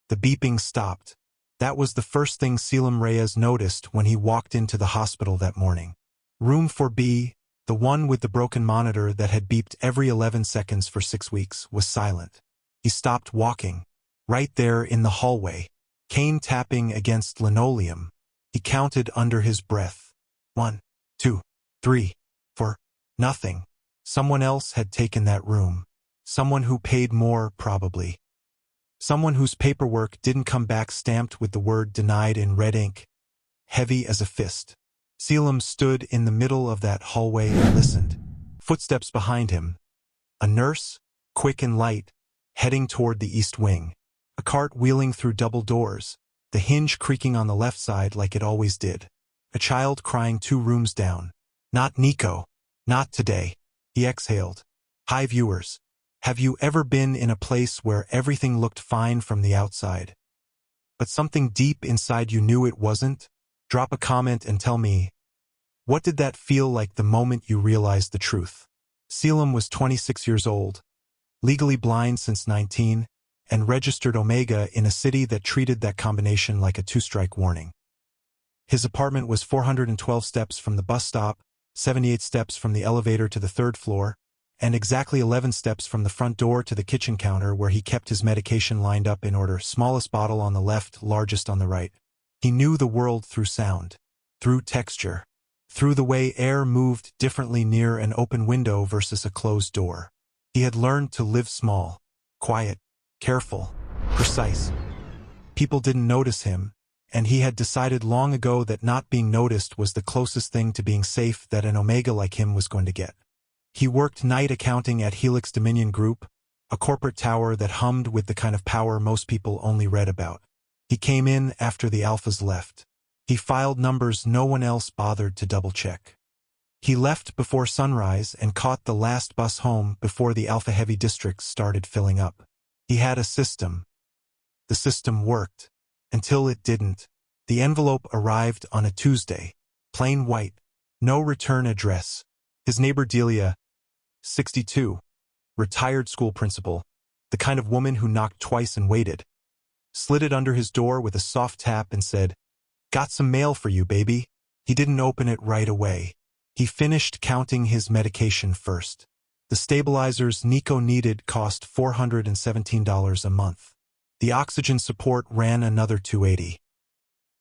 The beeping stopped. That was the first thing Caelum Reyes noticed when he walked into the hospital that morning. Room 4B, the one with the broken monitor that had beeped every 11 seconds for 6 weeks, was silent. He stopped walking. Right there in the hallway, cane tapping against linoleum. He counted under his breath. 1, 2, 3, 4. Nothing. Someone else had taken that room. Someone who paid more, probably. Someone whose paperwork didn't come back stamped with the word denied in red ink, heavy as a fist. Caelum stood in the middle of that hallway and listened. Footsteps behind him. A nurse, quick and light, heading toward the east wing. A cart wheeling through double doors, the hinge creaking on the left side like it always did. A child crying 2 rooms down. Not Nico. Not today. He exhaled. Hi viewers. Have you ever been in a place where everything looked fine from the outside, but something deep inside you knew it wasn't? Drop a comment and tell me, what did that feel like the moment you realized the truth? Caelum was 26 years old, legally blind since 19, and registered Omega in a city that treated that combination like a 2-strike warning. His apartment was 412 steps from the bus stop, 78 steps from the elevator to the 3rd floor, and exactly 11 steps from the front door to the kitchen counter where he kept his medication lined up in order, smallest bottle on the left, largest on the right. He knew the world through sound, through texture, through the way air moved differently near an open window versus a closed door. He had learned to live small, quiet, careful, precise. People didn't notice him, and he had decided long ago that not being noticed was the closest thing to being safe that an Omega like him was going to get. He worked night accounting at Helix Dominion Group, a corporate tower that hummed with the kind of power most people only read about. He came in after the alphas left. He filed numbers no one else bothered to double-check. He left before sunrise and caught the last bus home before the alpha-heavy districts started filling up. He had a system. The system worked. Until it didn't. The envelope arrived on a Tuesday. Plain white. No return address. His neighbor Delia, 62, retired school principal, the kind of woman who knocked twice and waited, slid it under his door with a soft tap and said, "Got some mail for you, baby." He didn't open it right away. He finished counting his medication first. The stabilizers Nico needed cost $417 a month. The oxygen support ran another $280.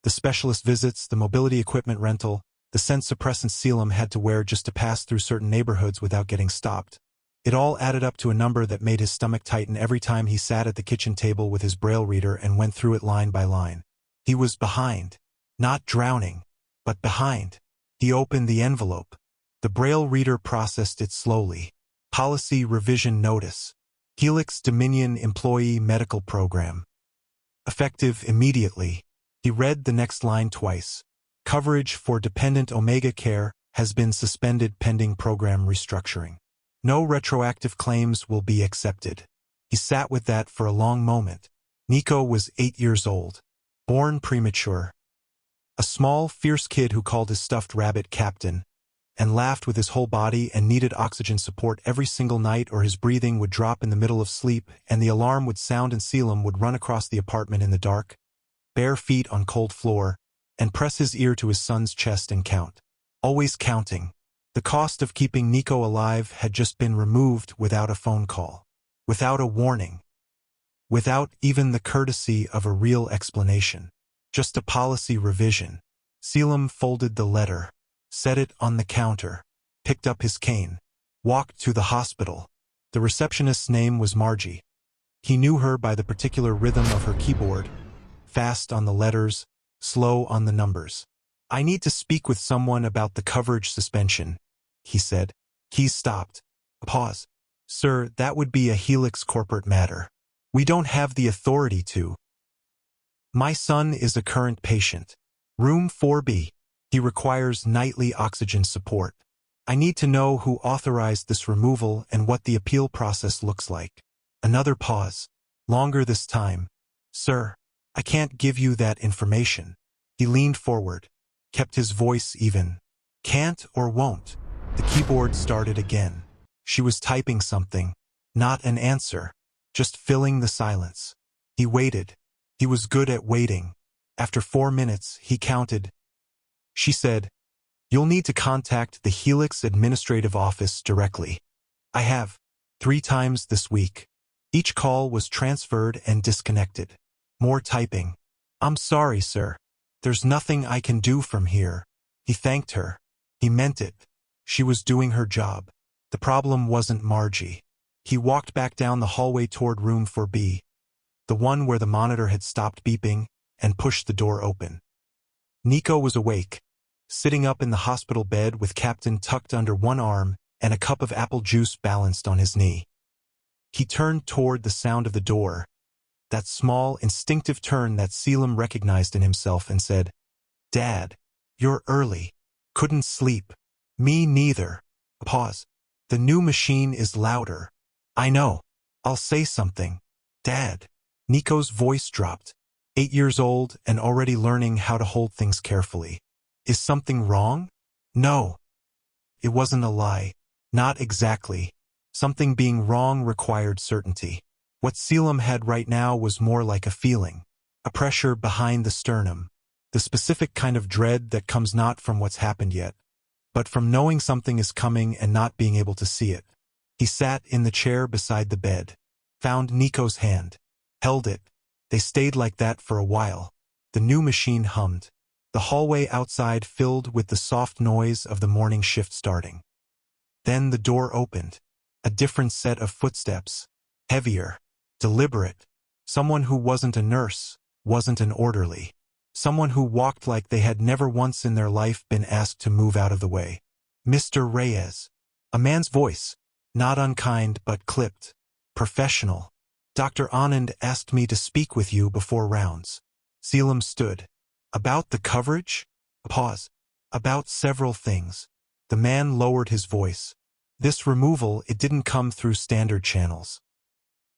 The specialist visits, the mobility equipment rental, the scent suppressant Caelum had to wear just to pass through certain neighborhoods without getting stopped. It all added up to a number that made his stomach tighten every time he sat at the kitchen table with his braille reader and went through it line by line. He was behind. Not drowning, but behind. He opened the envelope. The braille reader processed it slowly. Policy revision notice. Helix Dominion Employee Medical Program. Effective immediately. He read the next line twice. Coverage for dependent Omega care has been suspended pending program restructuring. No retroactive claims will be accepted. He sat with that for a long moment. Nico was 8 years old. Born premature. A small, fierce kid who called his stuffed rabbit Captain, and laughed with his whole body and needed oxygen support every single night or his breathing would drop in the middle of sleep and the alarm would sound and Caelum would run across the apartment in the dark, bare feet on cold floor, and press his ear to his son's chest and count. Always counting. The cost of keeping Nico alive had just been removed without a phone call. Without a warning. Without even the courtesy of a real explanation. Just a policy revision. Caelum folded the letter, set it on the counter, picked up his cane, walked to the hospital. The receptionist's name was Margie. He knew her by the particular rhythm of her keyboard, fast on the letters, slow on the numbers. "I need to speak with someone about the coverage suspension," he said. Keys stopped. A pause. "Sir, that would be a Helix corporate matter. We don't have the authority to." "My son is a current patient. Room 4B. He requires nightly oxygen support. I need to know who authorized this removal and what the appeal process looks like." Another pause. Longer this time. "Sir, I can't give you that information." He leaned forward, kept his voice even. "Can't or won't." The keyboard started again. She was typing something. Not an answer. Just filling the silence. He waited. He was good at waiting. After 4 minutes, he counted. She said, "You'll need to contact the Helix Administrative Office directly. I have 3 times this week." Each call was transferred and disconnected. More typing. "I'm sorry, sir. There's nothing I can do from here." He thanked her. He meant it. She was doing her job. The problem wasn't Margie. He walked back down the hallway toward room 4B, the one where the monitor had stopped beeping, and pushed the door open. Nico was awake, sitting up in the hospital bed with Captain tucked under one arm and a cup of apple juice balanced on his knee. He turned toward the sound of the door, that small, instinctive turn that Caelum recognized in himself, and said, "Dad, you're early. Couldn't sleep." "Me neither." Pause. "The new machine is louder." "I know. I'll say something." "Dad." Nico's voice dropped. 8 years old and already learning how to hold things carefully. "Is something wrong?" "No." It wasn't a lie. Not exactly. Something being wrong required certainty. What Caelum had right now was more like a feeling. A pressure behind the sternum. The specific kind of dread that comes not from what's happened yet, but from knowing something is coming and not being able to see it. He sat in the chair beside the bed, found Nico's hand, held it. They stayed like that for a while. The new machine hummed. The hallway outside filled with the soft noise of the morning shift starting. Then the door opened. A different set of footsteps. Heavier. Deliberate. Someone who wasn't a nurse, wasn't an orderly. Someone who walked like they had never once in their life been asked to move out of the way. "Mr. Reyes." A man's voice. Not unkind but clipped. Professional. "Dr. Anand asked me to speak with you before rounds." Caelum stood. "About the coverage?" A pause. "About several things." The man lowered his voice. This removal, it didn't come through standard channels.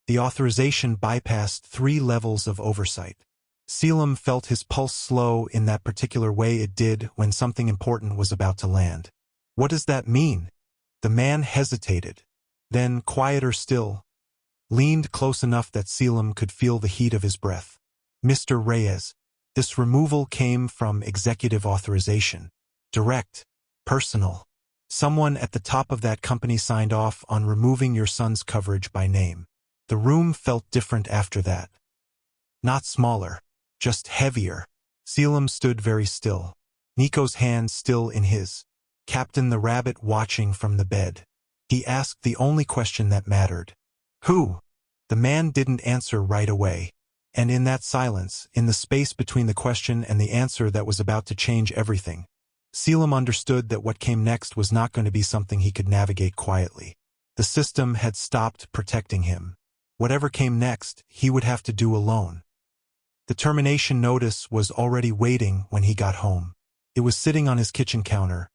The authorization bypassed 3 levels of oversight. Caelum felt his pulse slow in that particular way it did when something important was about to land. "What does that mean?" The man hesitated. Then, quieter still, leaned close enough that Caelum could feel the heat of his breath. "Mr. Reyes, this removal came from executive authorization. Direct. Personal. Someone at the top of that company signed off on removing your son's coverage by name." The room felt different after that. Not smaller, just heavier. Caelum stood very still. Nico's hand still in his. Captain the Rabbit watching from the bed. He asked the only question that mattered. "Who?" The man didn't answer right away. And in that silence, in the space between the question and the answer that was about to change everything, Caelum understood that what came next was not going to be something he could navigate quietly. The system had stopped protecting him. Whatever came next, he would have to do alone. The termination notice was already waiting when he got home. It was sitting on his kitchen counter,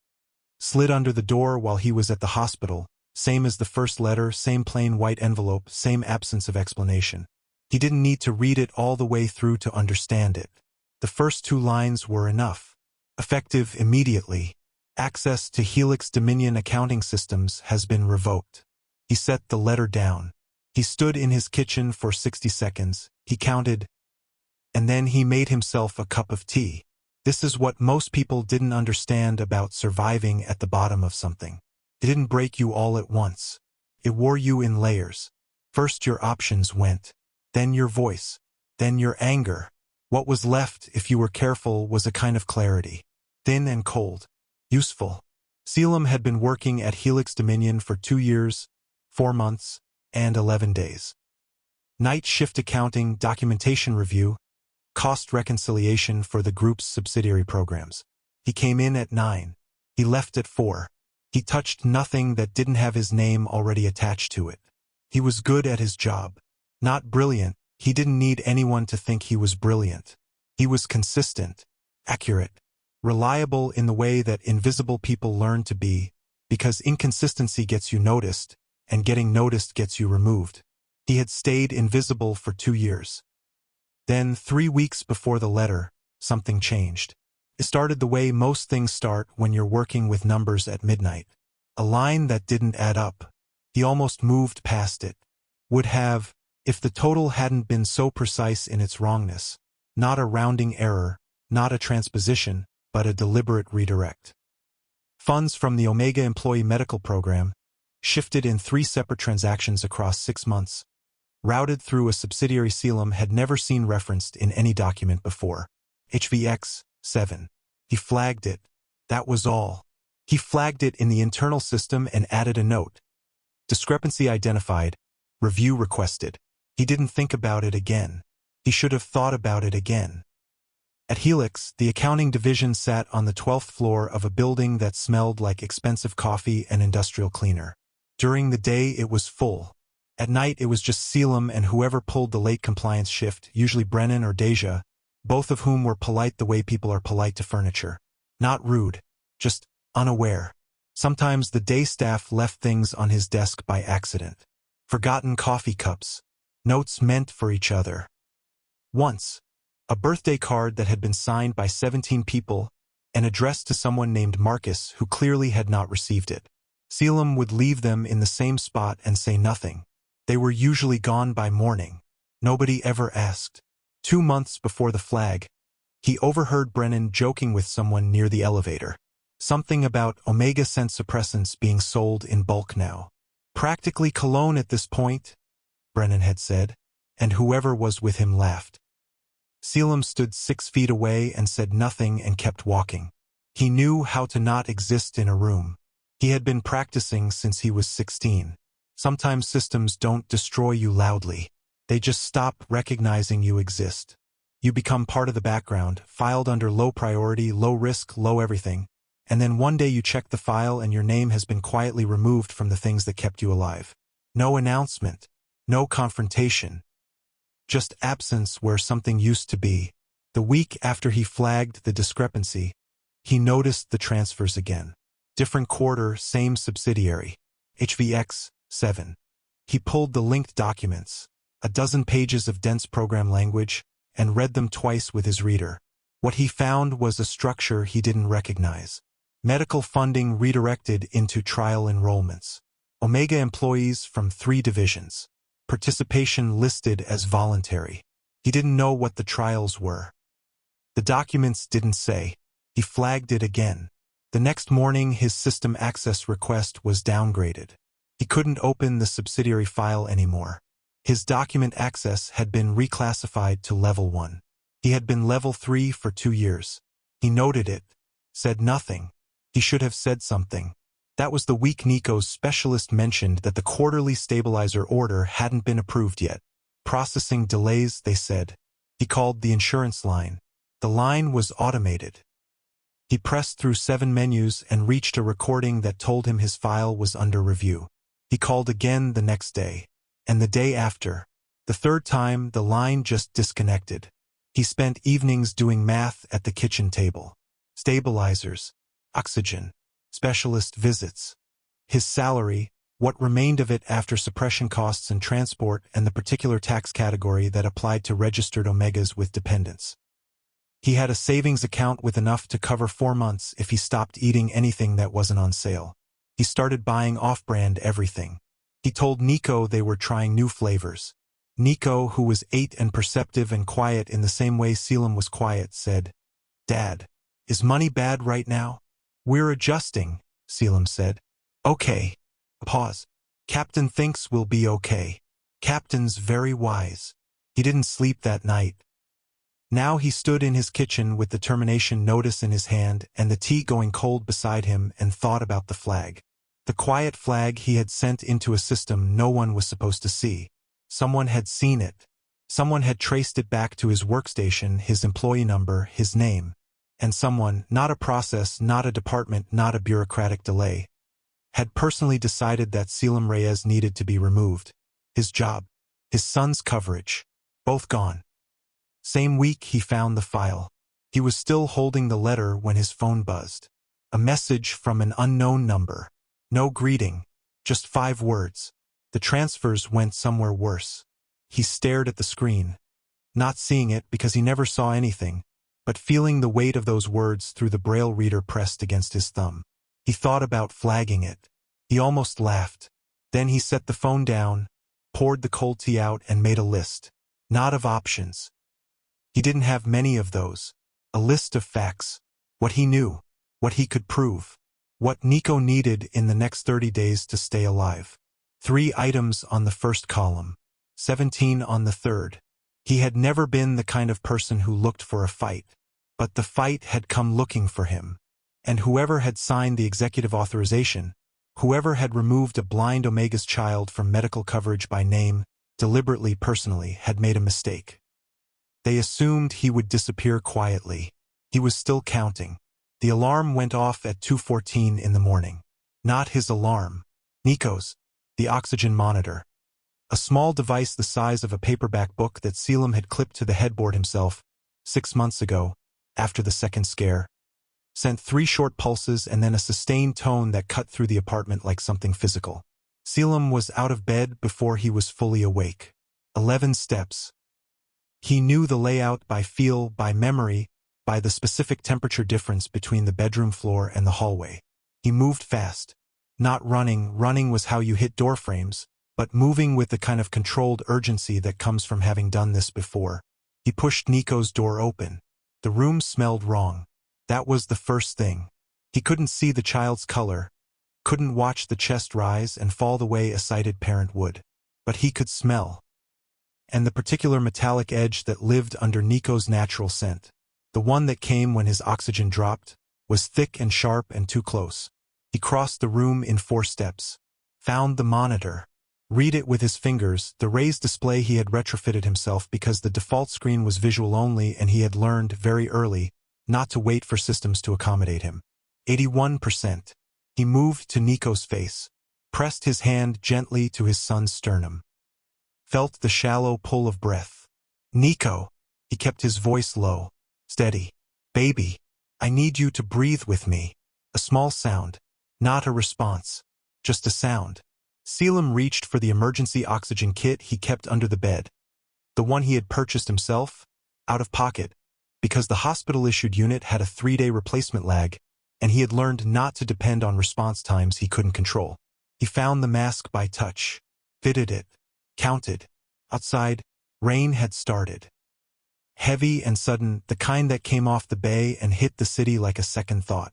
slid under the door while he was at the hospital, same as the first letter, same plain white envelope, same absence of explanation. He didn't need to read it all the way through to understand it. The first 2 lines were enough. Effective immediately. Access to Helix Dominion accounting systems has been revoked. He set the letter down. He stood in his kitchen for 60 seconds. He counted. And then he made himself a cup of tea. This is what most people didn't understand about surviving at the bottom of something. It didn't break you all at once. It wore you in layers. First your options went. Then your voice. Then your anger. What was left, if you were careful, was a kind of clarity. Thin and cold. Useful. Caelum had been working at Helix Dominion for 2 years, 4 months, and 11 days. Night shift accounting, documentation review, cost reconciliation for the group's subsidiary programs. He came in at 9. He left at 4. He touched nothing that didn't have his name already attached to it. He was good at his job. Not brilliant. He didn't need anyone to think he was brilliant. He was consistent, accurate, reliable in the way that invisible people learn to be, because inconsistency gets you noticed, and getting noticed gets you removed. He had stayed invisible for 2 years. Then, 3 weeks before the letter, something changed. It started the way most things start when you're working with numbers at midnight. A line that didn't add up. He almost moved past it. Would have, If the total hadn't been so precise in its wrongness. Not a rounding error, not a transposition, but a deliberate redirect. Funds from the Omega Employee Medical Program, shifted in 3 separate transactions across 6 months, routed through a subsidiary Caelum had never seen referenced in any document before. HVX 7. He flagged it. That was all. He flagged it in the internal system and added a note. Discrepancy identified. Review requested. He didn't think about it again. He should have thought about it again. At Helix, the accounting division sat on the 12th floor of a building that smelled like expensive coffee and industrial cleaner. During the day, it was full. At night, it was just Caelum and whoever pulled the late compliance shift, usually Brennan or Deja, both of whom were polite the way people are polite to furniture. Not rude, just unaware. Sometimes the day staff left things on his desk by accident. Forgotten coffee cups. Notes meant for each other. Once, a birthday card that had been signed by 17 people and addressed to someone named Marcus who clearly had not received it. Caelum would leave them in the same spot and say nothing. They were usually gone by morning. Nobody ever asked. 2 months before the flag, he overheard Brennan joking with someone near the elevator. Something about Omega scent suppressants being sold in bulk now. Practically cologne at this point, Brennan had said, and whoever was with him laughed. Caelum stood 6 feet away and said nothing and kept walking. He knew how to not exist in a room. He had been practicing since he was 16. Sometimes systems don't destroy you loudly. They just stop recognizing you exist. You become part of the background, filed under low priority, low risk, low everything, and then one day you check the file and your name has been quietly removed from the things that kept you alive. No announcement. No confrontation. Just absence where something used to be. The week after he flagged the discrepancy, he noticed the transfers again. Different quarter, same subsidiary. HVX 7. He pulled the linked documents, a dozen pages of dense program language, and read them twice with his reader. What he found was a structure he didn't recognize. Medical funding redirected into trial enrollments. Omega employees from 3 divisions. Participation listed as voluntary. He didn't know what the trials were. The documents didn't say. He flagged it again. The next morning, his system access request was downgraded. He couldn't open the subsidiary file anymore. His document access had been reclassified to level 1. He had been level 3 for 2 years. He noted it. Said nothing. He should have said something. That was the week Nico's specialist mentioned that the quarterly stabilizer order hadn't been approved yet. Processing delays, they said. He called the insurance line. The line was automated. He pressed through 7 menus and reached a recording that told him his file was under review. He called again the next day. And the day after. The 3rd time, the line just disconnected. He spent evenings doing math at the kitchen table. Stabilizers. Oxygen. Specialist visits. His salary, what remained of it after suppression costs and transport and the particular tax category that applied to registered Omegas with dependents. He had a savings account with enough to cover 4 months if he stopped eating anything that wasn't on sale. He started buying off-brand everything. He told Nico they were trying new flavors. Nico, who was 8 and perceptive and quiet in the same way Caelum was quiet, said, "Dad, is money bad right now?" "We're adjusting," Caelum said. "Okay." Pause. "Captain thinks we'll be okay. Captain's very wise." He didn't sleep that night. Now he stood in his kitchen with the termination notice in his hand and the tea going cold beside him and thought about the flag. The quiet flag he had sent into a system no one was supposed to see. Someone had seen it. Someone had traced it back to his workstation, his employee number, his name. And someone, not a process, not a department, not a bureaucratic delay, had personally decided that Caelum Reyes needed to be removed. His job, his son's coverage, both gone. Same week he found the file. He was still holding the letter when his phone buzzed. A message from an unknown number. No greeting, just 5 words. The transfers went somewhere worse. He stared at the screen, not seeing it because he never saw anything, but feeling the weight of those words through the braille reader pressed against his thumb. He thought about flagging it. He almost laughed. Then he set the phone down, poured the cold tea out and made a list. Not of options. He didn't have many of those. A list of facts. What he knew. What he could prove. What Nico needed in the next 30 days to stay alive. 3 items on the first column. 17 on the third. He had never been the kind of person who looked for a fight. But the fight had come looking for him. And whoever had signed the executive authorization, whoever had removed a blind Omega's child from medical coverage by name, deliberately personally, had made a mistake. They assumed he would disappear quietly. He was still counting. The alarm went off at 2:14 in the morning. Not his alarm. Nico's. The oxygen monitor. A small device the size of a paperback book that Caelum had clipped to the headboard himself, 6 months ago, after the second scare. Sent 3 short pulses and then a sustained tone that cut through the apartment like something physical. Caelum was out of bed before he was fully awake. 11 steps. He knew the layout by feel, by memory, by the specific temperature difference between the bedroom floor and the hallway. He moved fast. Not running. Running was how you hit door frames, but moving with the kind of controlled urgency that comes from having done this before. He pushed Nico's door open. The room smelled wrong. That was the first thing. He couldn't see the child's color, couldn't watch the chest rise and fall the way a sighted parent would. But he could smell. And the particular metallic edge that lived under Nico's natural scent, the one that came when his oxygen dropped, was thick and sharp and too close. He crossed the room in 4 steps. Found the monitor. Read it with his fingers, the raised display he had retrofitted himself because the default screen was visual only and he had learned very early not to wait for systems to accommodate him. 81%. He moved to Nico's face, pressed his hand gently to his son's sternum. Felt the shallow pull of breath. Nico. He kept his voice low. Steady. Baby. I need you to breathe with me. A small sound. Not a response. Just a sound. Caelum reached for the emergency oxygen kit he kept under the bed. The one he had purchased himself, out of pocket, because the hospital-issued unit had a 3-day replacement lag, and he had learned not to depend on response times he couldn't control. He found the mask by touch, fitted it, counted. Outside, rain had started. Heavy and sudden, the kind that came off the bay and hit the city like a second thought.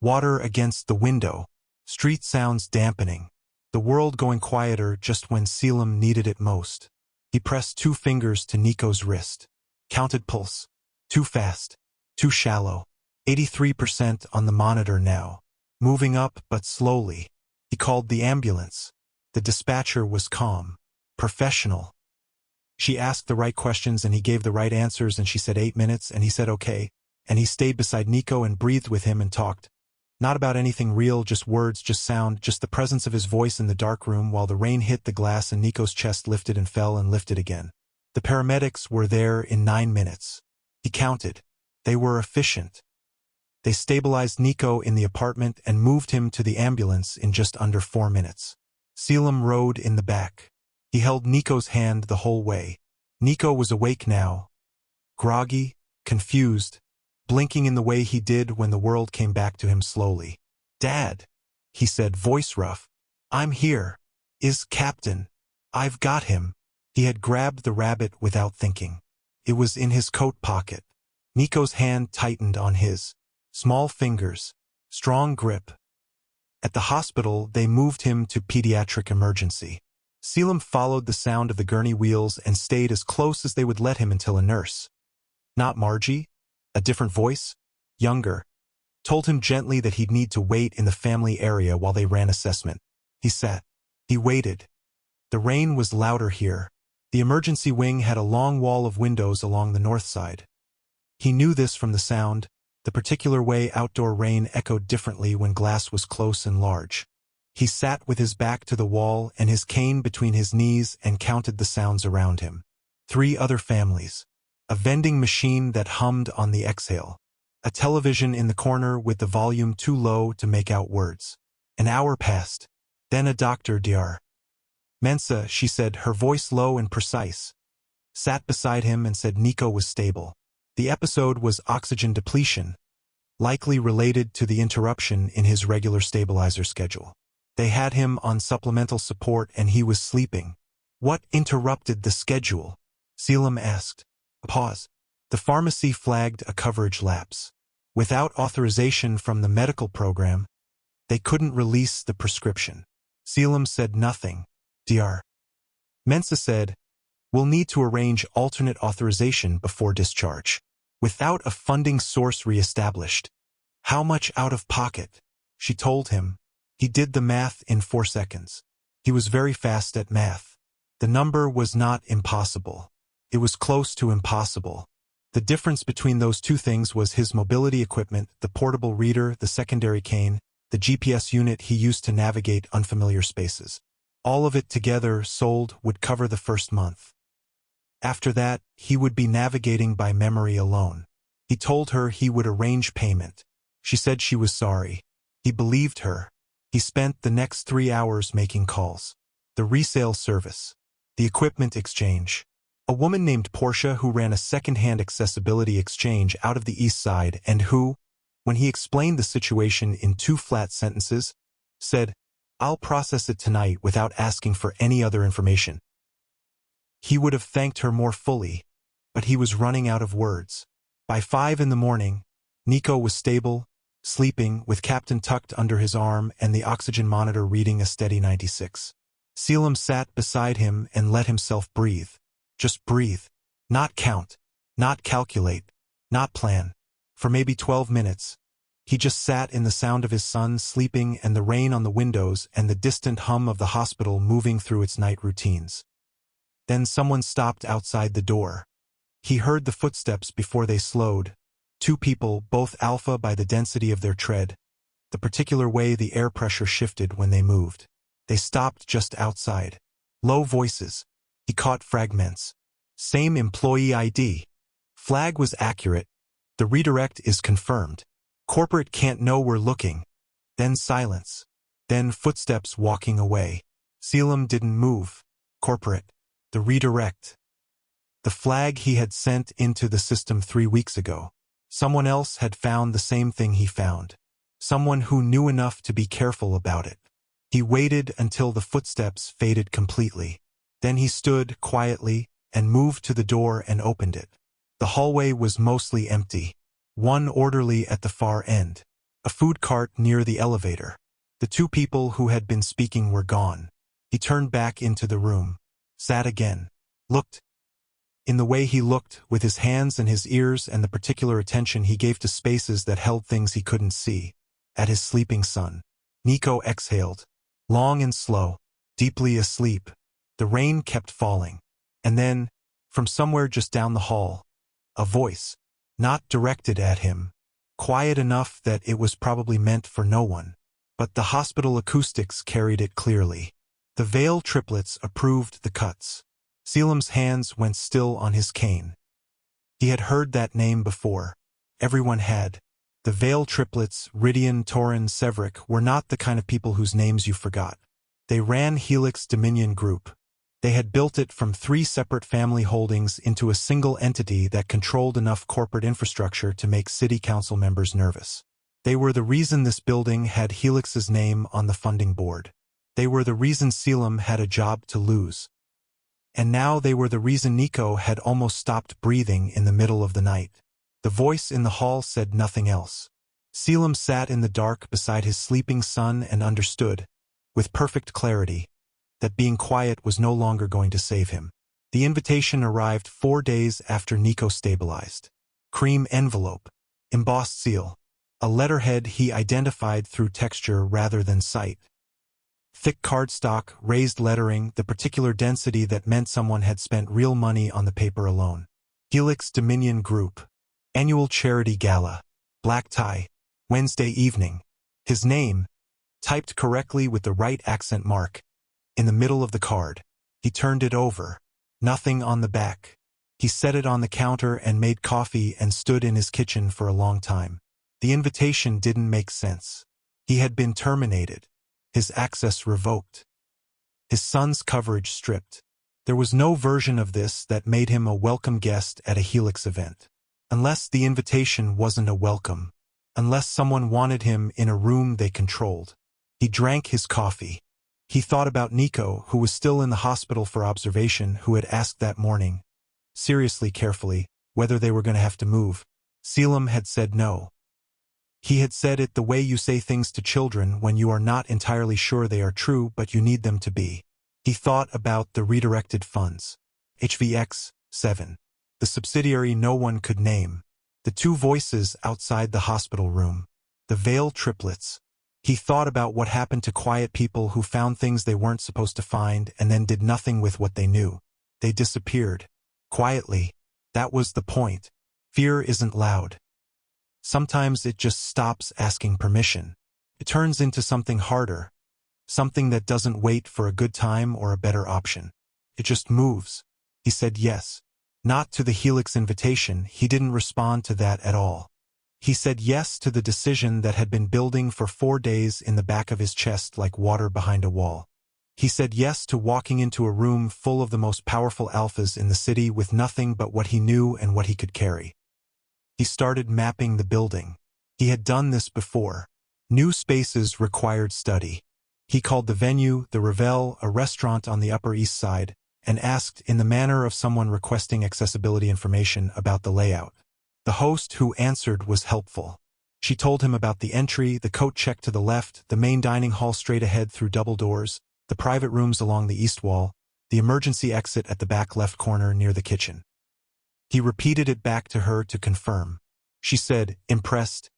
Water against the window, street sounds dampening. The world going quieter just when Caelum needed it most. He pressed 2 fingers to Nico's wrist. Counted pulse. Too fast. Too shallow. 83% on the monitor now. Moving up, but slowly. He called the ambulance. The dispatcher was calm. Professional. She asked the right questions and he gave the right answers and she said 8 minutes and he said okay. And he stayed beside Nico and breathed with him and talked. Not about anything real, just words, just sound, just the presence of his voice in the dark room while the rain hit the glass and Nico's chest lifted and fell and lifted again. The paramedics were there in 9 minutes. He counted. They were efficient. They stabilized Nico in the apartment and moved him to the ambulance in just under 4 minutes. Caelum rode in the back. He held Nico's hand the whole way. Nico was awake now. Groggy, confused, blinking in the way he did when the world came back to him slowly. Dad, he said, voice rough. I'm here. Is Captain. I've got him. He had grabbed the rabbit without thinking. It was in his coat pocket. Nico's hand tightened on his. Small fingers. Strong grip. At the hospital, they moved him to pediatric emergency. Caelum followed the sound of the gurney wheels and stayed as close as they would let him until a nurse. Not Margie. A different voice, younger, told him gently that he'd need to wait in the family area while they ran assessment. He sat. He waited. The rain was louder here. The emergency wing had a long wall of windows along the north side. He knew this from the sound. The particular way outdoor rain echoed differently when glass was close and large. He sat with his back to the wall and his cane between his knees and counted the sounds around him. 3 other families. A vending machine that hummed on the exhale. A television in the corner with the volume too low to make out words. An hour passed. Then a doctor, Dr. Mensa, she said, her voice low and precise. Sat beside him and said Nico was stable. The episode was oxygen depletion, likely related to the interruption in his regular stabilizer schedule. They had him on supplemental support and he was sleeping. What interrupted the schedule? Caelum asked. A pause. The pharmacy flagged a coverage lapse. Without authorization from the medical program, they couldn't release the prescription. Caelum said nothing. Dr. Mensa said, "We'll need to arrange alternate authorization before discharge." Without a funding source re-established. How much out of pocket? She told him. He did the math in 4 seconds. He was very fast at math. The number was not impossible. It was close to impossible. The difference between those two things was his mobility equipment, the portable reader, the secondary cane, the GPS unit he used to navigate unfamiliar spaces. All of it together, sold, would cover the first month. After that, he would be navigating by memory alone. He told her he would arrange payment. She said she was sorry. He believed her. He spent the next 3 hours making calls. The resale service. The equipment exchange. A woman named Portia who ran a second-hand accessibility exchange out of the East Side and who, when he explained the situation in 2 flat sentences, said, "I'll process it tonight without asking for any other information." He would have thanked her more fully, but he was running out of words. By 5 in the morning, Nico was stable, sleeping, with Captain tucked under his arm and the oxygen monitor reading a steady 96. Caelum sat beside him and let himself breathe. Just breathe. Not count. Not calculate. Not plan. For maybe 12 minutes, he just sat in the sound of his son sleeping and the rain on the windows and the distant hum of the hospital moving through its night routines. Then someone stopped outside the door. He heard the footsteps before they slowed. 2 people, both alpha by the density of their tread, the particular way the air pressure shifted when they moved. They stopped just outside. Low voices. He caught fragments. Same employee ID. Flag was accurate. The redirect is confirmed. Corporate can't know we're looking. Then silence. Then footsteps walking away. Caelum didn't move. Corporate. The redirect. The flag he had sent into the system 3 weeks ago. Someone else had found the same thing he found. Someone who knew enough to be careful about it. He waited until the footsteps faded completely. Then he stood quietly and moved to the door and opened it. The hallway was mostly empty. 1 orderly at the far end. A food cart near the elevator. The 2 people who had been speaking were gone. He turned back into the room. Sat again. Looked. In the way he looked, with his hands and his ears and the particular attention he gave to spaces that held things he couldn't see. At his sleeping son. Nico exhaled. Long and slow. Deeply asleep. The rain kept falling. And then, from somewhere just down the hall, a voice. Not directed at him. Quiet enough that it was probably meant for no one. But the hospital acoustics carried it clearly. The Vale Triplets approved the cuts. Caelum's hands went still on his cane. He had heard that name before. Everyone had. The Vale Triplets, Rydian, Torin, Severick, were not the kind of people whose names you forgot. They ran Helix Dominion Group. They had built it from 3 separate family holdings into a single entity that controlled enough corporate infrastructure to make city council members nervous. They were the reason this building had Helix's name on the funding board. They were the reason Caelum had a job to lose. And now they were the reason Nico had almost stopped breathing in the middle of the night. The voice in the hall said nothing else. Caelum sat in the dark beside his sleeping son and understood, with perfect clarity, that being quiet was no longer going to save him. The invitation arrived 4 days after Nico stabilized. Cream envelope. Embossed seal. A letterhead he identified through texture rather than sight. Thick cardstock, raised lettering, the particular density that meant someone had spent real money on the paper alone. Helix Dominion Group. Annual charity gala. Black tie. Wednesday evening. His name, typed correctly with the right accent mark, in the middle of the card. He turned it over. Nothing on the back. He set it on the counter and made coffee and stood in his kitchen for a long time. The invitation didn't make sense. He had been terminated. His access revoked. His son's coverage stripped. There was no version of this that made him a welcome guest at a Helix event. Unless the invitation wasn't a welcome. Unless someone wanted him in a room they controlled. He drank his coffee. He thought about Nico, who was still in the hospital for observation, who had asked that morning, seriously carefully, whether they were going to have to move. Caelum had said no. He had said it the way you say things to children when you are not entirely sure they are true but you need them to be. He thought about the redirected funds. HVX 7. The subsidiary no one could name. The two voices outside the hospital room. The Vale Triplets. He thought about what happened to quiet people who found things they weren't supposed to find and then did nothing with what they knew. They disappeared. Quietly. That was the point. Fear isn't loud. Sometimes it just stops asking permission. It turns into something harder. Something that doesn't wait for a good time or a better option. It just moves. He said yes. Not to the Helix invitation, he didn't respond to that at all. He said yes to the decision that had been building for 4 days in the back of his chest like water behind a wall. He said yes to walking into a room full of the most powerful alphas in the city with nothing but what he knew and what he could carry. He started mapping the building. He had done this before. New spaces required study. He called the venue, the Revel, a restaurant on the Upper East Side, and asked in the manner of someone requesting accessibility information about the layout. The host who answered was helpful. She told him about the entry, the coat check to the left, the main dining hall straight ahead through double doors, the private rooms along the east wall, the emergency exit at the back left corner near the kitchen. He repeated it back to her to confirm. She said, impressed,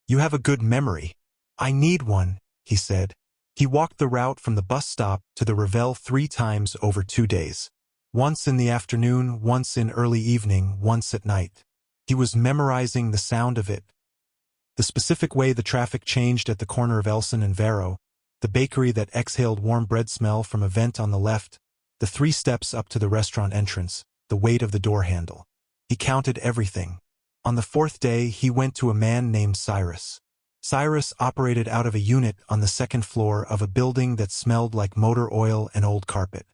"You have a good memory." "I need one," he said. He walked the route from the bus stop to the Revel 3 times over 2 days. Once in the afternoon, once in early evening, once at night. He was memorizing the sound of it. The specific way the traffic changed at the corner of Elson and Vero, the bakery that exhaled warm bread smell from a vent on the left, the 3 steps up to the restaurant entrance, the weight of the door handle. He counted everything. On the 4th day, he went to a man named Cyrus. Cyrus operated out of a unit on the 2nd floor of a building that smelled like motor oil and old carpet.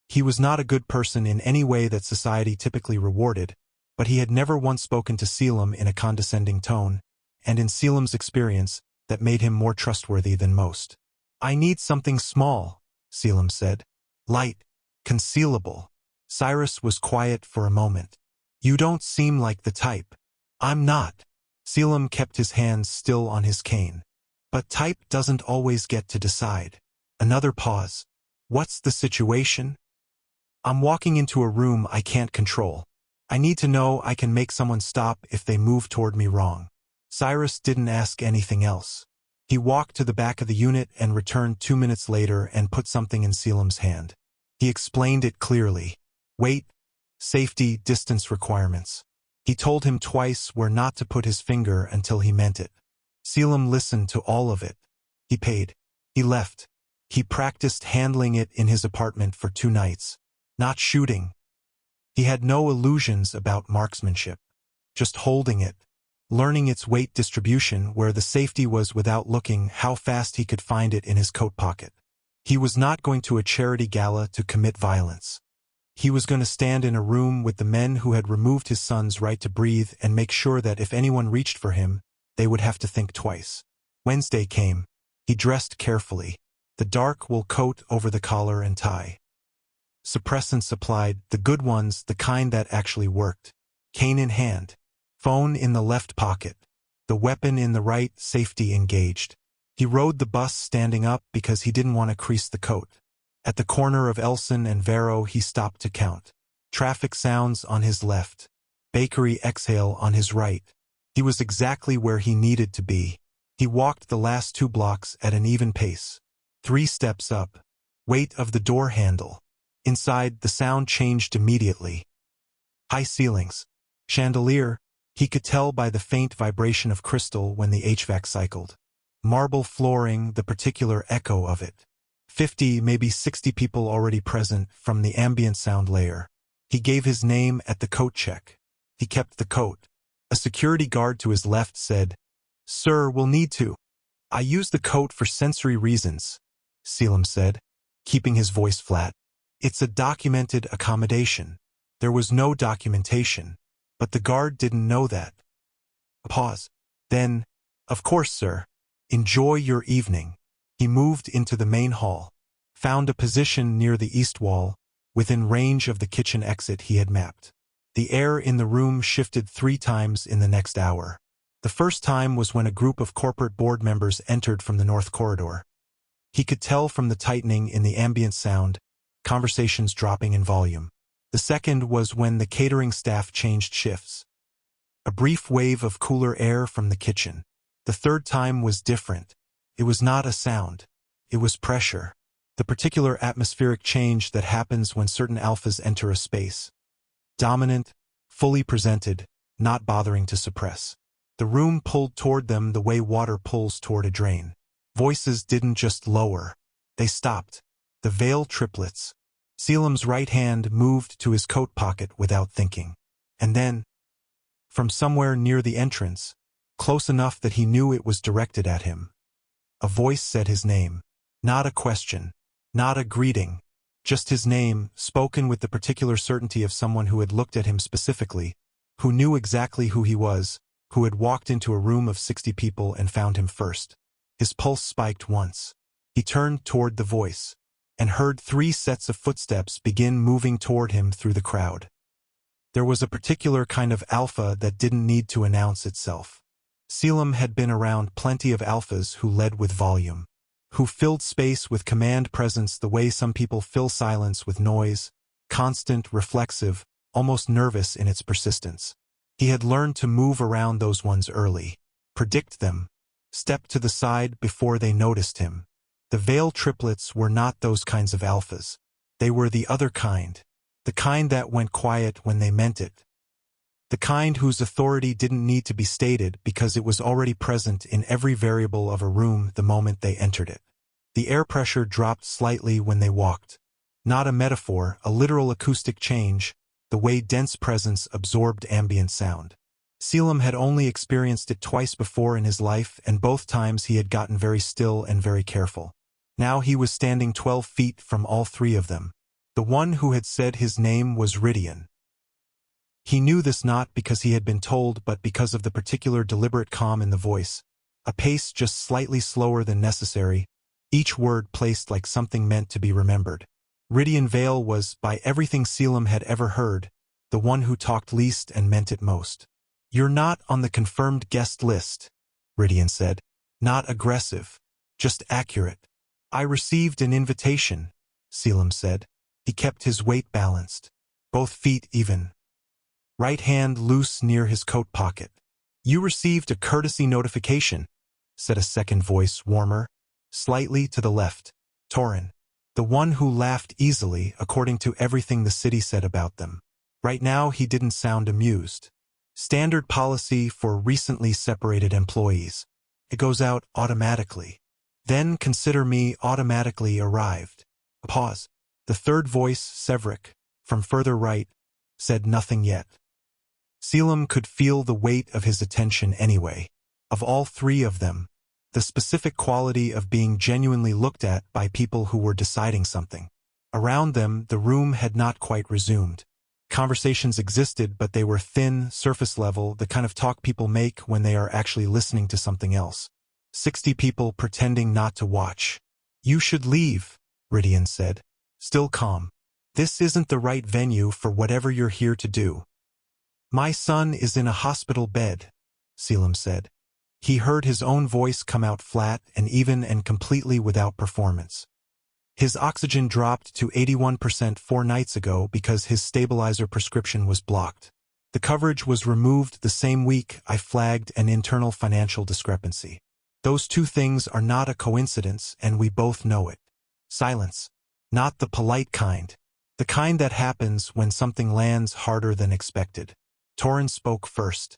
He was not a good person in any way that society typically rewarded, but he had never once spoken to Caelum in a condescending tone, and in Caelum's experience, that made him more trustworthy than most. "I need something small," Caelum said. "Light. Concealable." Cyrus was quiet for a moment. "You don't seem like the type." "I'm not." Caelum kept his hands still on his cane. "But type doesn't always get to decide." Another pause. "What's the situation?" "I'm walking into a room I can't control. I need to know I can make someone stop if they move toward me wrong." Cyrus didn't ask anything else. He walked to the back of the unit and returned 2 minutes later and put something in Caelum's hand. He explained it clearly. Weight, safety, distance requirements. He told him twice where not to put his finger until he meant it. Caelum listened to all of it. He paid. He left. He practiced handling it in his apartment for 2 nights. Not shooting. He had no illusions about marksmanship. Just holding it. Learning its weight distribution where the safety was without looking how fast he could find it in his coat pocket. He was not going to a charity gala to commit violence. He was going to stand in a room with the men who had removed his son's right to breathe and make sure that if anyone reached for him, they would have to think twice. Wednesday came. He dressed carefully. The dark wool coat over the collar and tie. Suppressants applied, the good ones, the kind that actually worked. Cane in hand. Phone in the left pocket. The weapon in the right, safety engaged. He rode the bus standing up because he didn't want to crease the coat. At the corner of Elson and Vero he stopped to count. Traffic sounds on his left. Bakery exhale on his right. He was exactly where he needed to be. He walked the last 2 blocks at an even pace. 3 steps up. Weight of the door handle. Inside, the sound changed immediately. High ceilings. Chandelier. He could tell by the faint vibration of crystal when the HVAC cycled. Marble flooring, the particular echo of it. 50, maybe 60 people already present from the ambient sound layer. He gave his name at the coat check. He kept the coat. A security guard to his left said, "Sir, we'll need to." "I use the coat for sensory reasons," Caelum said, keeping his voice flat. "It's a documented accommodation." There was no documentation, but the guard didn't know that. A pause. Then, "Of course, sir. Enjoy your evening." He moved into the main hall. Found a position near the east wall, within range of the kitchen exit he had mapped. The air in the room shifted 3 times in the next hour. The first time was when a group of corporate board members entered from the north corridor. He could tell from the tightening in the ambient sound, conversations dropping in volume. The second was when the catering staff changed shifts. A brief wave of cooler air from the kitchen. The third time was different. It was not a sound. It was pressure. The particular atmospheric change that happens when certain alphas enter a space. Dominant, fully presented, not bothering to suppress. The room pulled toward them the way water pulls toward a drain. Voices didn't just lower. They stopped. The Vale Triplets. Caelum's right hand moved to his coat pocket without thinking. And then, from somewhere near the entrance, close enough that he knew it was directed at him, a voice said his name. Not a question. Not a greeting. Just his name, spoken with the particular certainty of someone who had looked at him specifically, who knew exactly who he was, who had walked into a room of 60 people and found him first. His pulse spiked once. He turned toward the voice, and heard 3 sets of footsteps begin moving toward him through the crowd. There was a particular kind of alpha that didn't need to announce itself. Caelum had been around plenty of alphas who led with volume, who filled space with command presence the way some people fill silence with noise, constant, reflexive, almost nervous in its persistence. He had learned to move around those ones early, predict them, step to the side before they noticed him. The Vale Triplets were not those kinds of alphas. They were the other kind, the kind that went quiet when they meant it. The kind whose authority didn't need to be stated because it was already present in every variable of a room the moment they entered it. The air pressure dropped slightly when they walked. Not a metaphor, a literal acoustic change, the way dense presence absorbed ambient sound. Caelum had only experienced it twice before in his life, and both times he had gotten very still and very careful. Now he was standing 12 feet from all 3 of them. The one who had said his name was Ridian. He knew this not because he had been told but because of the particular deliberate calm in the voice, a pace just slightly slower than necessary, each word placed like something meant to be remembered. Ridian Vale was, by everything Caelum had ever heard, the one who talked least and meant it most. "You're not on the confirmed guest list," Ridian said. "Not aggressive, just accurate." "I received an invitation," Caelum said. He kept his weight balanced, both feet even. Right hand loose near his coat pocket. "You received a courtesy notification," said a second voice, warmer, slightly to the left. Torin, the one who laughed easily according to everything the city said about them. Right now he didn't sound amused. "Standard policy for recently separated employees. It goes out automatically. Then consider me automatically arrived." A pause. The third voice, Severick, from further right, said nothing yet. Caelum could feel the weight of his attention anyway. Of all 3 of them, the specific quality of being genuinely looked at by people who were deciding something. Around them, the room had not quite resumed. Conversations existed, but they were thin, surface level, the kind of talk people make when they are actually listening to something else. 60 people pretending not to watch. "You should leave," Ridian said, still calm. "This isn't the right venue for whatever you're here to do." "My son is in a hospital bed," Caelum said. He heard his own voice come out flat and even and completely without performance. His oxygen dropped to 81% 4 nights ago because his stabilizer prescription was blocked. The coverage was removed the same week I flagged an internal financial discrepancy. Those 2 things are not a coincidence, and we both know it. Silence. Not the polite kind. The kind that happens when something lands harder than expected. Torin spoke first.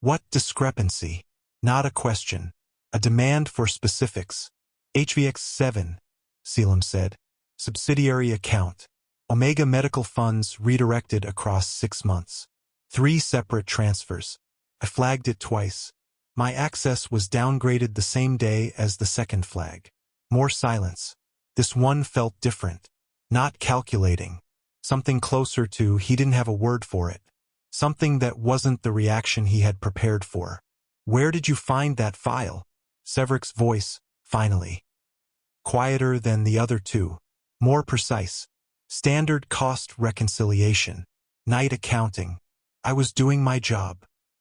"What discrepancy?" Not a question. A demand for specifics. "HVX 7, Caelum said. "Subsidiary account. Omega Medical Funds redirected across 6 months. 3 separate transfers. I flagged it twice. My access was downgraded the same day as the second flag." More silence. This one felt different. Not calculating. Something closer to he didn't have a word for it. Something that wasn't the reaction he had prepared for. "Where did you find that file?" Severick's voice, finally. quieter than the other two, more precise. Standard cost reconciliation. Night accounting. I was doing my job.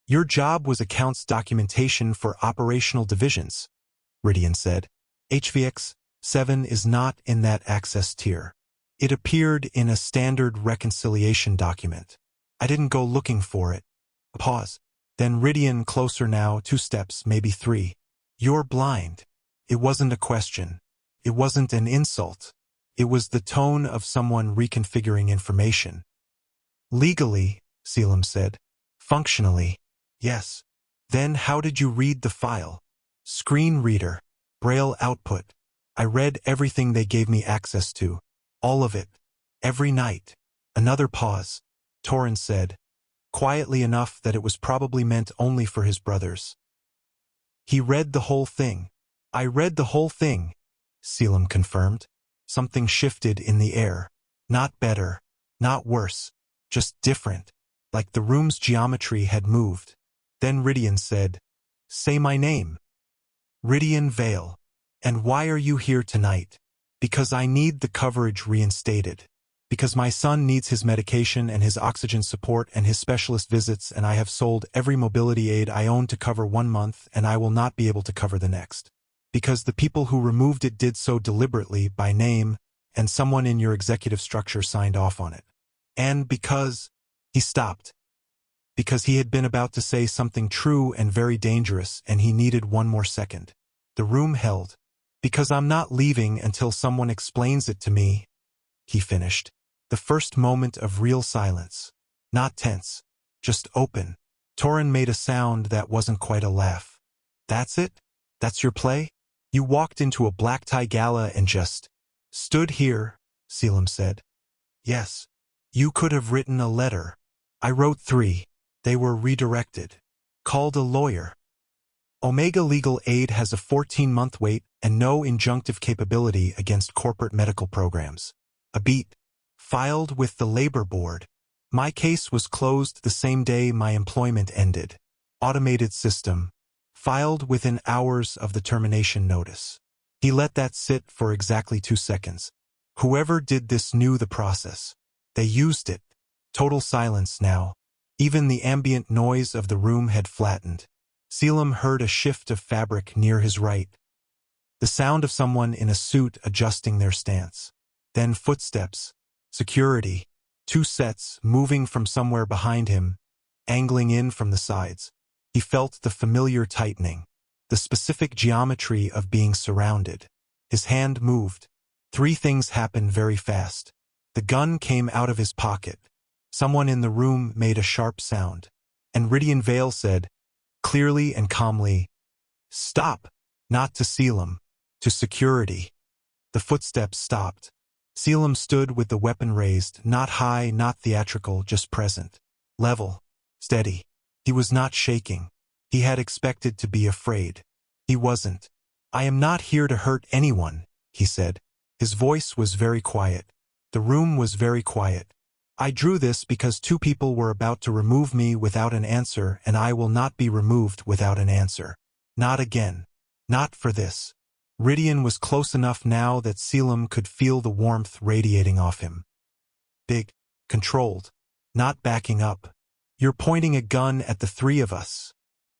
Your job was accounts documentation for operational divisions, Ridian said. HVX 7 is not in that access tier. It appeared in a standard reconciliation document. I didn't go looking for it. Pause. Then Ridian, closer now, 2 steps, maybe 3. You're blind. It wasn't a question. It wasn't an insult. It was the tone of someone reconfiguring information. Legally, Caelum said. Functionally, yes. Then how did you read the file? Screen reader. Braille output. I read everything they gave me access to. All of it. Every night. Another pause. Torrin said, quietly enough that it was probably meant only for his brothers. He read the whole thing. I read the whole thing, Caelum confirmed. Something shifted in the air. Not better. Not worse. Just different. Like the room's geometry had moved. Then Ridian said, say my name. Ridian Vale. And why are you here tonight? Because I need the coverage reinstated. Because my son needs his medication and his oxygen support and his specialist visits, and I have sold every mobility aid I own to cover 1 month, and I will not be able to cover the next. Because the people who removed it did so deliberately, by name, and someone in your executive structure signed off on it. And because... He stopped. Because he had been about to say something true and very dangerous, and he needed 1 more second. The room held. Because I'm not leaving until someone explains it to me, he finished. The first moment of real silence. Not tense. Just open. Torrin made a sound that wasn't quite a laugh. That's it? That's your play? You walked into a black tie gala and just stood here, Caelum said. Yes. You could have written a letter. I wrote 3. They were redirected. Called a lawyer. Omega Legal Aid has a 14-month wait and no injunctive capability against corporate medical programs. A beat. Filed with the labor board. My case was closed the same day my employment ended. Automated system. Filed within hours of the termination notice. He let that sit for exactly 2 seconds. Whoever did this knew the process. They used it. Total silence now. Even the ambient noise of the room had flattened. Caelum heard a shift of fabric near his right. The sound of someone in a suit adjusting their stance. Then footsteps. Security. 2 sets moving from somewhere behind him, angling in from the sides. He felt the familiar tightening. The specific geometry of being surrounded. His hand moved. 3 things happened very fast. The gun came out of his pocket. Someone in the room made a sharp sound. And Ridian Vale said, clearly and calmly, stop. Not to Caelum. To security. The footsteps stopped. Caelum stood with the weapon raised, not high, not theatrical, just present. Level. Steady. He was not shaking. He had expected to be afraid. He wasn't. I am not here to hurt anyone, he said. His voice was very quiet. The room was very quiet. I drew this because 2 people were about to remove me without an answer, and I will not be removed without an answer. Not again. Not for this. Ridian was close enough now that Caelum could feel the warmth radiating off him. Big. Controlled. Not backing up. You're pointing a gun at the 3 of us,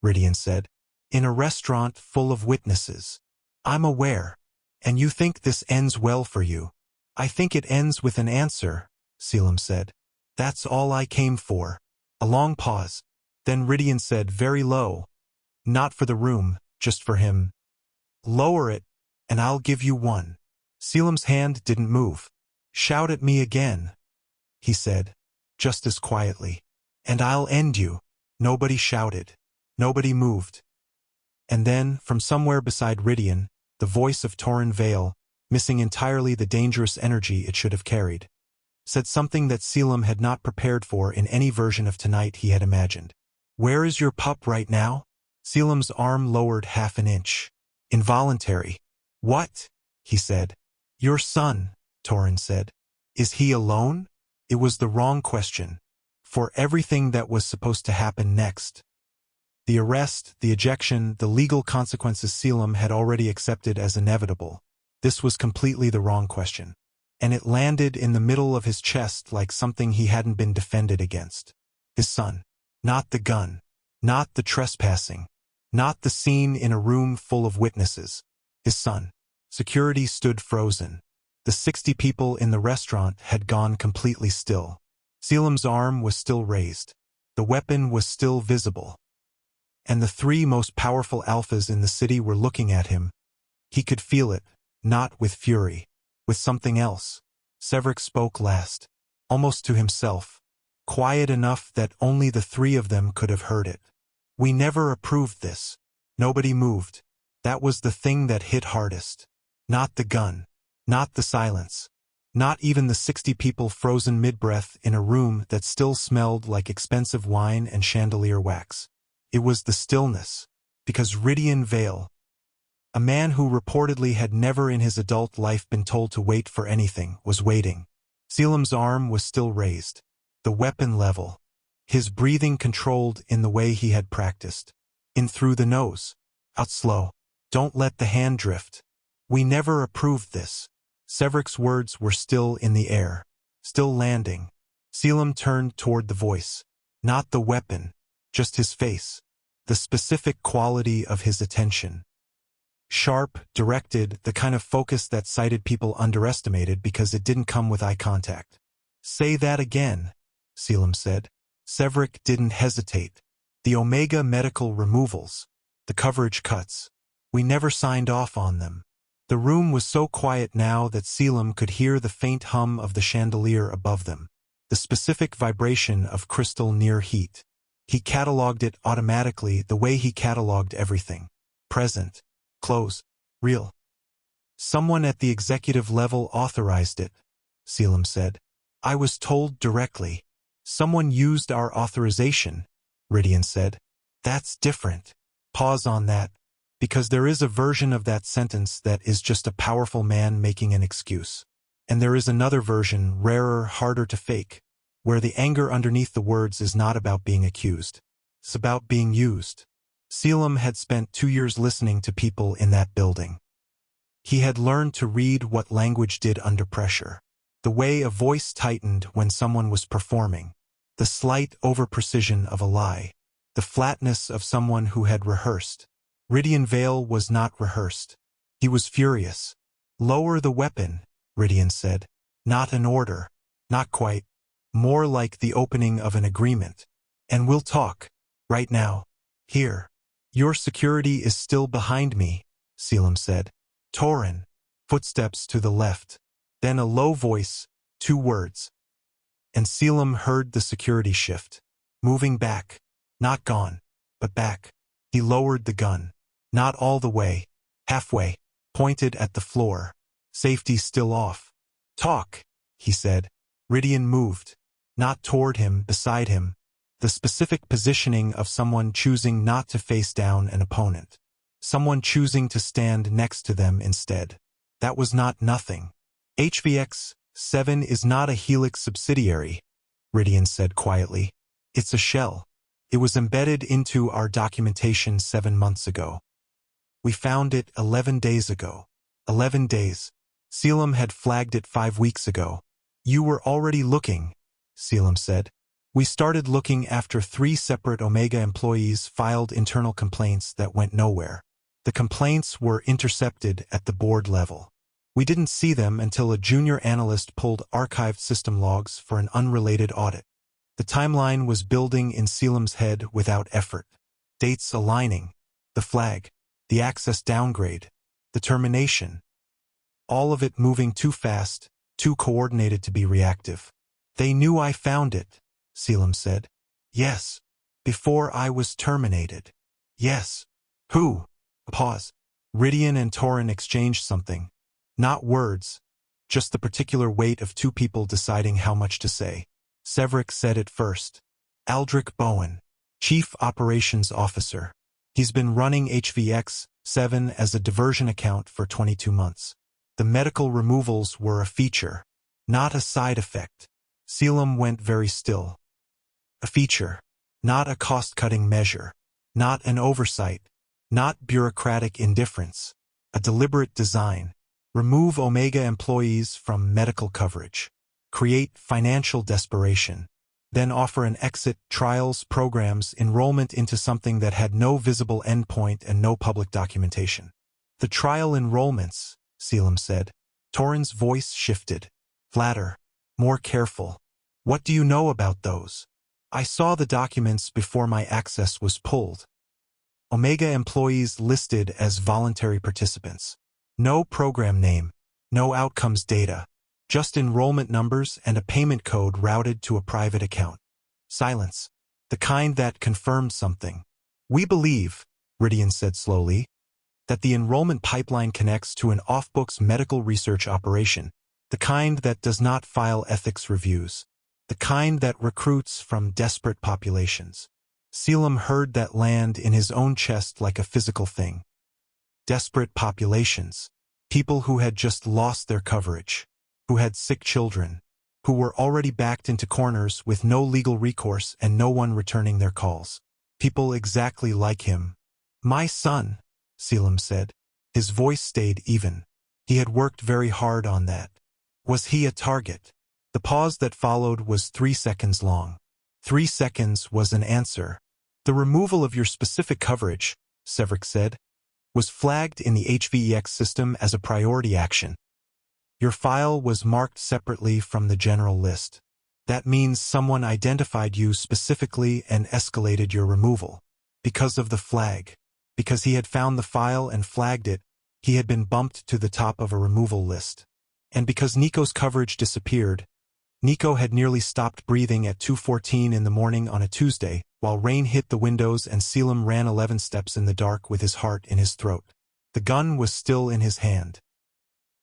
Ridian said. In a restaurant full of witnesses. I'm aware. And you think this ends well for you. I think it ends with an answer, Caelum said. That's all I came for. A long pause. Then Ridian said very low. Not for the room, just for him. Lower it, and I'll give you 1. Caelum's hand didn't move. Shout at me again, he said, just as quietly. And I'll end you. Nobody shouted. Nobody moved. And then, from somewhere beside Ridian, the voice of Torrin Vale, missing entirely the dangerous energy it should have carried, said something that Caelum had not prepared for in any version of tonight he had imagined. Where is your pup right now? Caelum's arm lowered half an inch. Involuntary. What? He said. Your son, Torrin said. Is he alone? It was the wrong question. For everything that was supposed to happen next. The arrest, the ejection, the legal consequences Caelum had already accepted as inevitable. This was completely the wrong question. And it landed in the middle of his chest like something he hadn't been defended against. His son. Not the gun. Not the trespassing. Not the scene in a room full of witnesses. His son. Security stood frozen. The 60 people in the restaurant had gone completely still. Caelum's arm was still raised. The weapon was still visible. And the 3 most powerful alphas in the city were looking at him. He could feel it, not with fury, with something else. Severick spoke last, almost to himself, quiet enough that only the 3 of them could have heard it. We never approved this. Nobody moved. That was the thing that hit hardest. Not the gun. Not the silence. Not even the 60 people frozen mid-breath in a room that still smelled like expensive wine and chandelier wax. It was the stillness. Because Rydian Vale, a man who reportedly had never in his adult life been told to wait for anything, was waiting. Caelum's arm was still raised. The weapon level. His breathing controlled in the way he had practiced. In through the nose. Out slow. Don't let the hand drift. We never approved this. Severick's words were still in the air. Still landing. Caelum turned toward the voice. Not the weapon. Just his face. The specific quality of his attention. Sharp, directed, the kind of focus that sighted people underestimated because it didn't come with eye contact. Say that again, Caelum said. Severick didn't hesitate. The Omega medical removals. The coverage cuts. We never signed off on them. The room was so quiet now that Caelum could hear the faint hum of the chandelier above them. The specific vibration of crystal near heat. He catalogued it automatically the way he catalogued everything. Present. Close. Real. Someone at the executive level authorized it, Caelum said. I was told directly. Someone used our authorization, Rydian said. That's different. Pause on that. Because there is a version of that sentence that is just a powerful man making an excuse. And there is another version, rarer, harder to fake, where the anger underneath the words is not about being accused. It's about being used. Caelum had spent 2 years listening to people in that building. He had learned to read what language did under pressure. The way a voice tightened when someone was performing. The slight over-precision of a lie. The flatness of someone who had rehearsed. Rydian Vale was not rehearsed. He was furious. Lower the weapon, Rydian said. Not an order. Not quite. More like the opening of an agreement. And we'll talk. Right now. Here. Your security is still behind me, Caelum said. Torin. Footsteps to the left. Then a low voice, 2 words. And Caelum heard the security shift. Moving back. Not gone, but back. He lowered the gun. Not all the way. Halfway. Pointed at the floor. Safety still off. Talk, he said. Rydian moved. Not toward him, beside him. The specific positioning of someone choosing not to face down an opponent. Someone choosing to stand next to them instead. That was not nothing. HVX-7 is not a Helix subsidiary, Rydian said quietly. It's a shell. It was embedded into our documentation 7 months ago. We found it 11 days ago. 11 days. Caelum had flagged it 5 weeks ago. You were already looking, Caelum said. We started looking after 3 separate Omega employees filed internal complaints that went nowhere. The complaints were intercepted at the board level. We didn't see them until a junior analyst pulled archived system logs for an unrelated audit. The timeline was building in Caelum's head without effort. Dates aligning. The flag. The access downgrade. The termination. All of it moving too fast, too coordinated to be reactive. They knew I found it, Caelum said. Yes. Before I was terminated. Yes. Who? A pause. Rydian and Torin exchanged something. Not words. Just the particular weight of 2 people deciding how much to say. Severick said it first. Aldrich Bowen. Chief Operations Officer. He's been running HVX-7 as a diversion account for 22 months. The medical removals were a feature, not a side effect. Caelum went very still. A feature, not a cost-cutting measure, not an oversight, not bureaucratic indifference, a deliberate design. Remove Omega employees from medical coverage. Create financial desperation. Then offer an exit, trials, programs, enrollment into something that had no visible endpoint and no public documentation. The trial enrollments, Caelum said. Torin's voice shifted. Flatter. More careful. What do you know about those? I saw the documents before my access was pulled. Omega employees listed as voluntary participants. No program name. No outcomes data. Just enrollment numbers and a payment code routed to a private account. Silence. The kind that confirmed something. We believe, Ridian said slowly, that the enrollment pipeline connects to an off-books medical research operation, the kind that does not file ethics reviews, the kind that recruits from desperate populations. Caelum heard that land in his own chest like a physical thing. Desperate populations. People who had just lost their coverage, who had sick children, who were already backed into corners with no legal recourse and no one returning their calls. People exactly like him. My son, Caelum said. His voice stayed even. He had worked very hard on that. Was he a target? The pause that followed was 3 seconds long. 3 seconds was an answer. The removal of your specific coverage, Severick said, was flagged in the HVEX system as a priority action. Your file was marked separately from the general list. That means someone identified you specifically and escalated your removal. Because of the flag. Because he had found the file and flagged it, he had been bumped to the top of a removal list. And because Nico's coverage disappeared, Nico had nearly stopped breathing at 2:14 in the morning on a Tuesday, while rain hit the windows and Caelum ran 11 steps in the dark with his heart in his throat. The gun was still in his hand.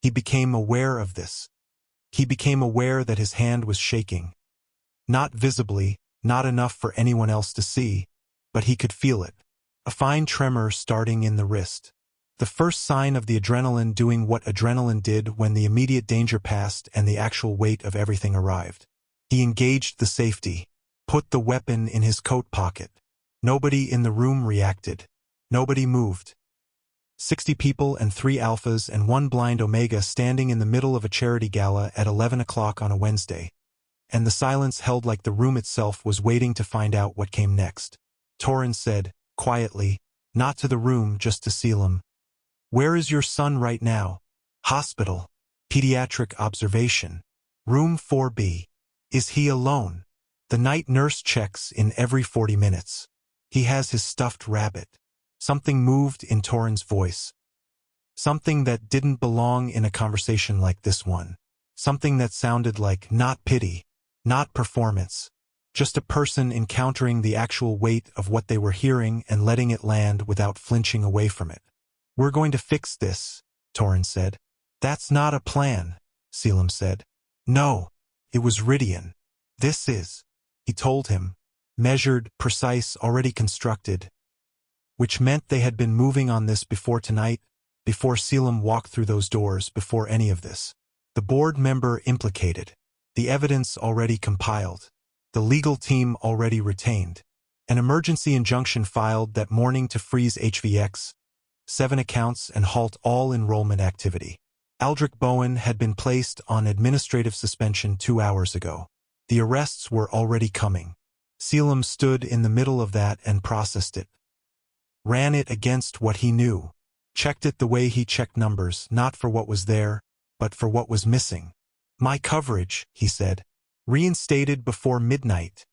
He became aware of this. He became aware that his hand was shaking. Not visibly, not enough for anyone else to see, but he could feel it. A fine tremor starting in the wrist. The first sign of the adrenaline doing what adrenaline did when the immediate danger passed and the actual weight of everything arrived. He engaged the safety, put the weapon in his coat pocket. Nobody in the room reacted. Nobody moved. 60 people and 3 alphas and 1 blind Omega standing in the middle of a charity gala at 11 o'clock on a Wednesday. And the silence held like the room itself was waiting to find out what came next. Torin said, quietly, not to the room, just to Caelum. Where is your son right now? Hospital. Pediatric observation. Room 4B. Is he alone? The night nurse checks in every 40 minutes. He has his stuffed rabbit. Something moved in Torin's voice. Something that didn't belong in a conversation like this one. Something that sounded like not pity, not performance. Just a person encountering the actual weight of what they were hearing and letting it land without flinching away from it. We're going to fix this, Torin said. That's not a plan, Caelum said. No, it was Ridian. This is, he told him, measured, precise, already constructed, which meant they had been moving on this before tonight, before Caelum walked through those doors, before any of this. The board member implicated, the evidence already compiled, the legal team already retained, an emergency injunction filed that morning to freeze HVX, 7 accounts and halt all enrollment activity. Aldrich Bowen had been placed on administrative suspension 2 hours ago. The arrests were already coming. Caelum stood in the middle of that and processed it. Ran it against what he knew. Checked it the way he checked numbers, not for what was there, but for what was missing. My coverage, he said. Reinstated before midnight,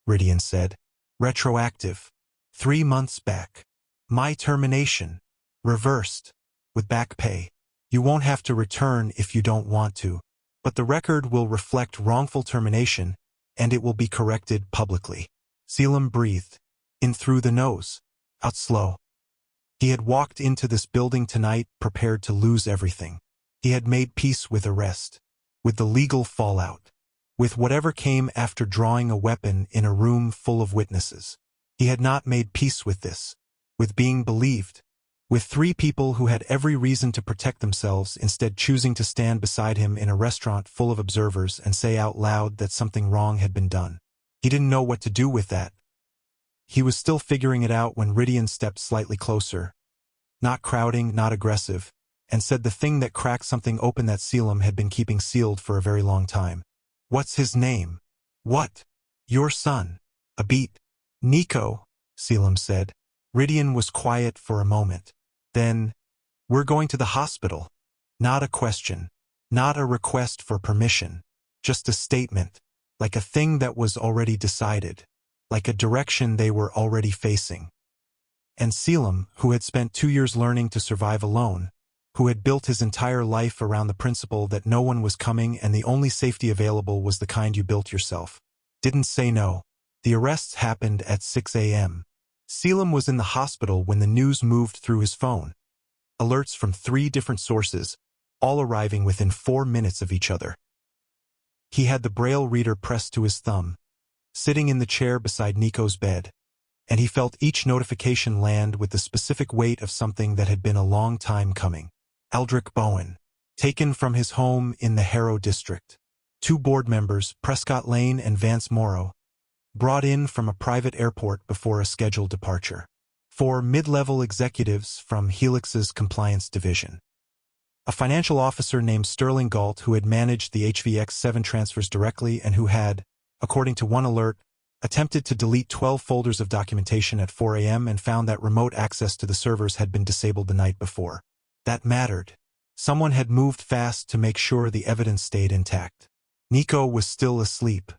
Ridian said. Retroactive. 3 months back. My termination. Reversed. With back pay. You won't have to return if you don't want to, but the record will reflect wrongful termination, and it will be corrected publicly. Caelum breathed. In through the nose. Out slow. He had walked into this building tonight prepared to lose everything. He had made peace with arrest. With the legal fallout. With whatever came after drawing a weapon in a room full of witnesses. He had not made peace with this. With being believed. With 3 people who had every reason to protect themselves instead choosing to stand beside him in a restaurant full of observers and say out loud that something wrong had been done. He didn't know what to do with that. He was still figuring it out when Ridian stepped slightly closer. Not crowding, not aggressive, and said the thing that cracked something open that Caelum had been keeping sealed for a very long time. "What's his name?" "What?" "Your son." "A beat." "Nico," Caelum said. Rydian was quiet for a moment. Then, "We're going to the hospital." Not a question. Not a request for permission. Just a statement. Like a thing that was already decided. Like a direction they were already facing. And Caelum, who had spent 2 years learning to survive alone, who had built his entire life around the principle that no one was coming and the only safety available was the kind you built yourself, didn't say no. The arrests happened at 6 a.m. Caelum was in the hospital when the news moved through his phone. Alerts from 3 different sources, all arriving within 4 minutes of each other. He had the braille reader pressed to his thumb, sitting in the chair beside Nico's bed, and he felt each notification land with the specific weight of something that had been a long time coming. Aldrich Bowen, taken from his home in the Harrow district. 2 board members, Prescott Lane and Vance Morrow, brought in from a private airport before a scheduled departure. 4 mid-level executives from Helix's compliance division. A financial officer named Sterling Galt who had managed the HVX7 transfers directly and who had, according to one alert, attempted to delete 12 folders of documentation at 4 a.m. and found that remote access to the servers had been disabled the night before. That mattered. Someone had moved fast to make sure the evidence stayed intact. Nico was still asleep.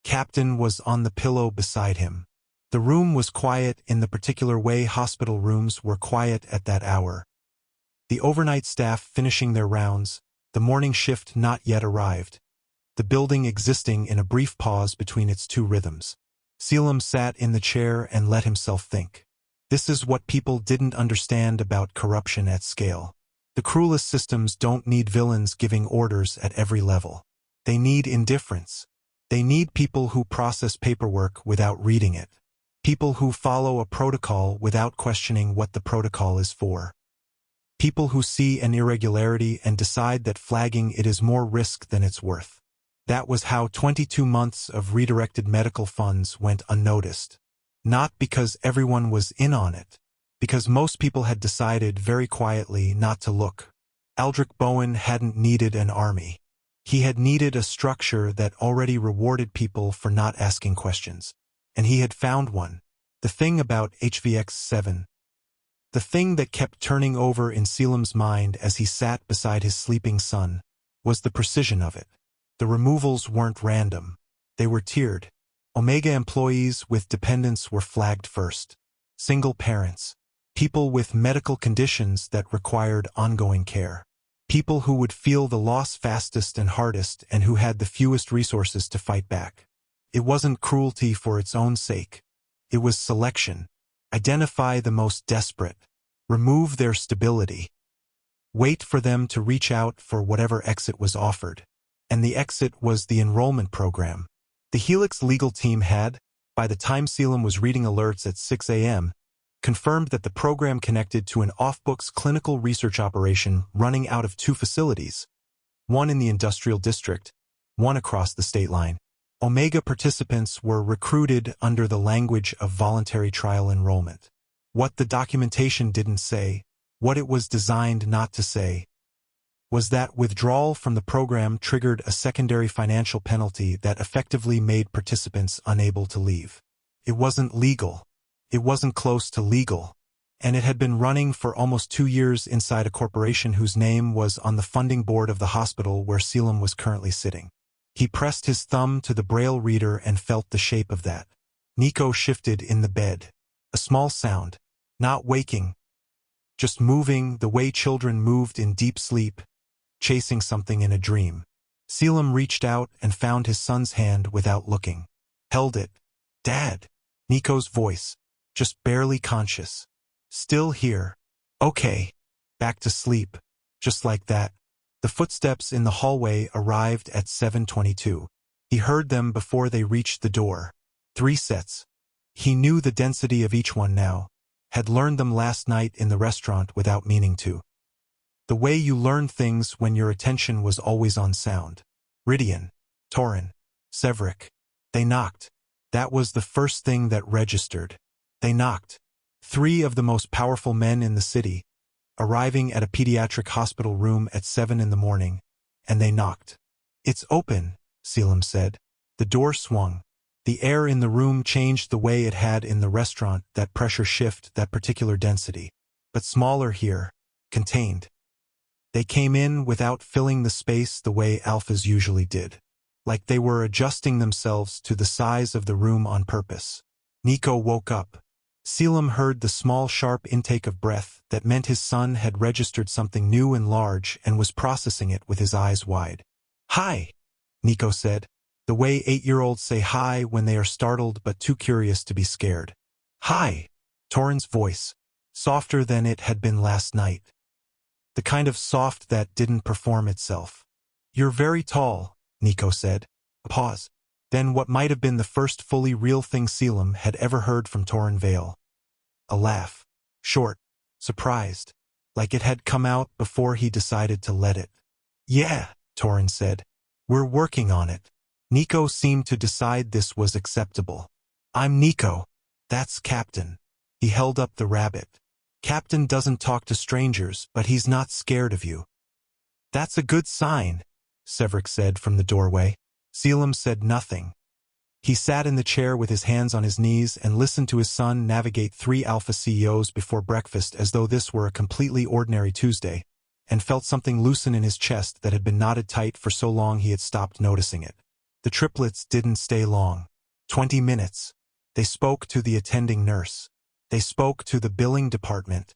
Captain was on the pillow beside him. The room was quiet in the particular way hospital rooms were quiet at that hour. The overnight staff finishing their rounds, the morning shift not yet arrived, the building existing in a brief pause between its 2 rhythms. Caelum sat in the chair and let himself think. This is what people didn't understand about corruption at scale. The cruelest systems don't need villains giving orders at every level. They need indifference. They need people who process paperwork without reading it. People who follow a protocol without questioning what the protocol is for. People who see an irregularity and decide that flagging it is more risk than it's worth. That was how 22 months of redirected medical funds went unnoticed. Not because everyone was in on it, because most people had decided very quietly not to look. Aldrich Bowen hadn't needed an army. He had needed a structure that already rewarded people for not asking questions. And he had found one. The thing about HVX7. The thing that kept turning over in Caelum's mind as he sat beside his sleeping son was the precision of it. The removals weren't random. They were tiered. Omega employees with dependents were flagged first. Single parents. People with medical conditions that required ongoing care. People who would feel the loss fastest and hardest and who had the fewest resources to fight back. It wasn't cruelty for its own sake. It was selection. Identify the most desperate. Remove their stability. Wait for them to reach out for whatever exit was offered. And the exit was the enrollment program. The Helix legal team had, by the time Caelum was reading alerts at 6 a.m., confirmed that the program connected to an off-books clinical research operation running out of 2 facilities, one in the industrial district, one across the state line. Omega participants were recruited under the language of voluntary trial enrollment. What the documentation didn't say, what it was designed not to say, was that withdrawal from the program triggered a secondary financial penalty that effectively made participants unable to leave. It wasn't legal. It wasn't close to legal. And it had been running for almost 2 years inside a corporation whose name was on the funding board of the hospital where Caelum was currently sitting. He pressed his thumb to the braille reader and felt the shape of that. Nico shifted in the bed. A small sound. Not waking. Just moving the way children moved in deep sleep, chasing something in a dream. Caelum reached out and found his son's hand without looking. Held it. "Dad." Nico's voice. Just barely conscious. "Still here." "Okay." Back to sleep. Just like that. The footsteps in the hallway arrived at 7:22. He heard them before they reached the door. 3 sets. He knew the density of each one now, had learned them last night in the restaurant without meaning to. The way you learn things when your attention was always on sound. Rydian, Torin, Severick. They knocked. That was the first thing that registered. They knocked. 3 of the most powerful men in the city, arriving at a pediatric hospital room at 7 in the morning, and they knocked. "It's open," Caelum said. The door swung. The air in the room changed the way it had in the restaurant, that pressure shift, that particular density. But smaller here, contained. They came in without filling the space the way alphas usually did. Like they were adjusting themselves to the size of the room on purpose. Nico woke up. Caelum heard the small sharp intake of breath that meant his son had registered something new and large and was processing it with his eyes wide. "Hi," Nico said, the way 8-year-olds say hi when they are startled but too curious to be scared. "Hi," Torin's voice, softer than it had been last night. The kind of soft that didn't perform itself. "You're very tall," Nico said. A pause. Then what might have been the first fully real thing Caelum had ever heard from Torin Vale. A laugh. Short. Surprised. Like it had come out before he decided to let it. "Yeah," Torin said. "We're working on it." Nico seemed to decide this was acceptable. "I'm Nico. That's Captain." He held up the rabbit. "Captain doesn't talk to strangers, but he's not scared of you." "That's a good sign," Severick said from the doorway. Caelum said nothing. He sat in the chair with his hands on his knees and listened to his son navigate 3 alpha CEOs before breakfast as though this were a completely ordinary Tuesday, and felt something loosen in his chest that had been knotted tight for so long he had stopped noticing it. The triplets didn't stay long. 20 minutes. They spoke to the attending nurse. They spoke to the billing department.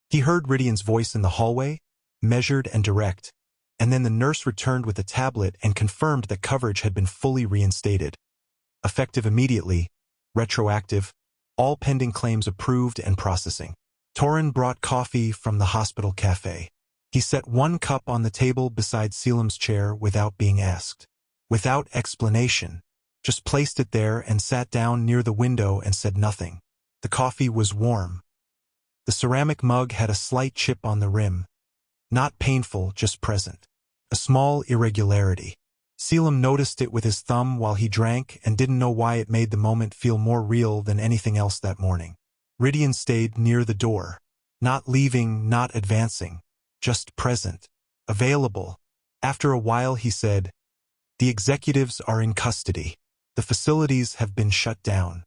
He heard Rydian's voice in the hallway, measured and direct, and then the nurse returned with a tablet and confirmed that coverage had been fully reinstated. Effective immediately, retroactive, all pending claims approved and processing. Torin brought coffee from the hospital cafe. He set 1 cup on the table beside Caelum's chair without being asked. Without explanation. Just placed it there and sat down near the window and said nothing. The coffee was warm. The ceramic mug had a slight chip on the rim. Not painful, just present. A small irregularity. Caelum noticed it with his thumb while he drank and didn't know why it made the moment feel more real than anything else that morning. Rydian stayed near the door. Not leaving, not advancing. Just present. Available. After a while he said, "The executives are in custody. The facilities have been shut down.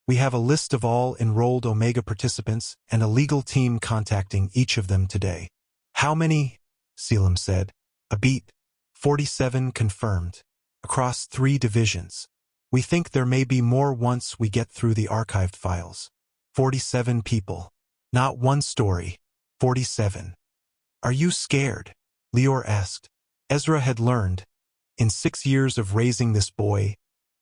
We have a list of all enrolled Omega participants and a legal team contacting each of them today." "How many?" Caelum said. A beat. 47 confirmed. Across 3 divisions. "We think there may be more once we get through the archived files." 47 people. Not one story. 47. "Are you scared?" Lior asked. Ezra had learned, in 6 years of raising this boy,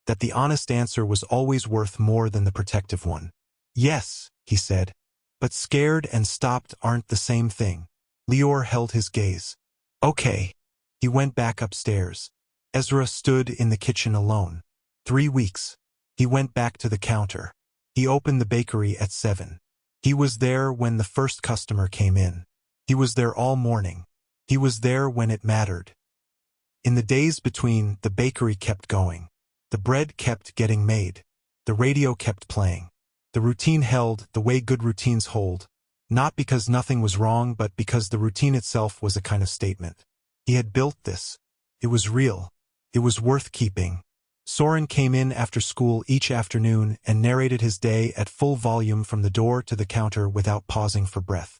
that the honest answer was always worth more than the protective one. "Yes," he said. "But scared and stopped aren't the same thing." Lior held his gaze. "Okay." He went back upstairs. Ezra stood in the kitchen alone. 3 weeks. He went back to the counter. He opened the bakery at 7. He was there when the first customer came in. He was there all morning. He was there when it mattered. In the days between, the bakery kept going. The bread kept getting made. The radio kept playing. The routine held the way good routines hold, not because nothing was wrong but because the routine itself was a kind of statement. He had built this. It was real. It was worth keeping. Soren came in after school each afternoon and narrated his day at full volume from the door to the counter without pausing for breath.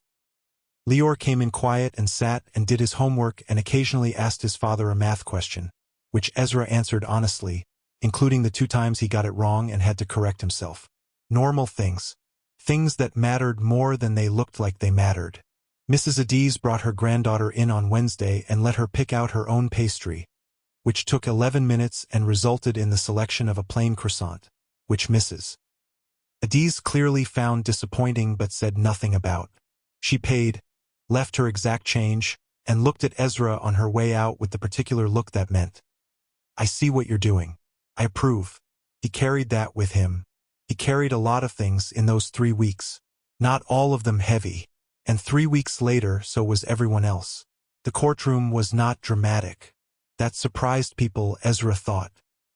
Lior came in quiet and sat and did his homework and occasionally asked his father a math question, which Ezra answered honestly, including the 2 times he got it wrong and had to correct himself. Normal things. Things that mattered more than they looked like they mattered. Mrs. Adiz brought her granddaughter in on Wednesday and let her pick out her own pastry, which took 11 minutes and resulted in the selection of a plain croissant, which Mrs. Adiz clearly found disappointing but said nothing about. She paid, left her exact change, and looked at Ezra on her way out with the particular look that meant, "I see what you're doing. I approve." He carried that with him. He carried a lot of things in those 3 weeks. Not all of them heavy. And 3 weeks later, so was everyone else. The courtroom was not dramatic. That surprised people, Ezra thought.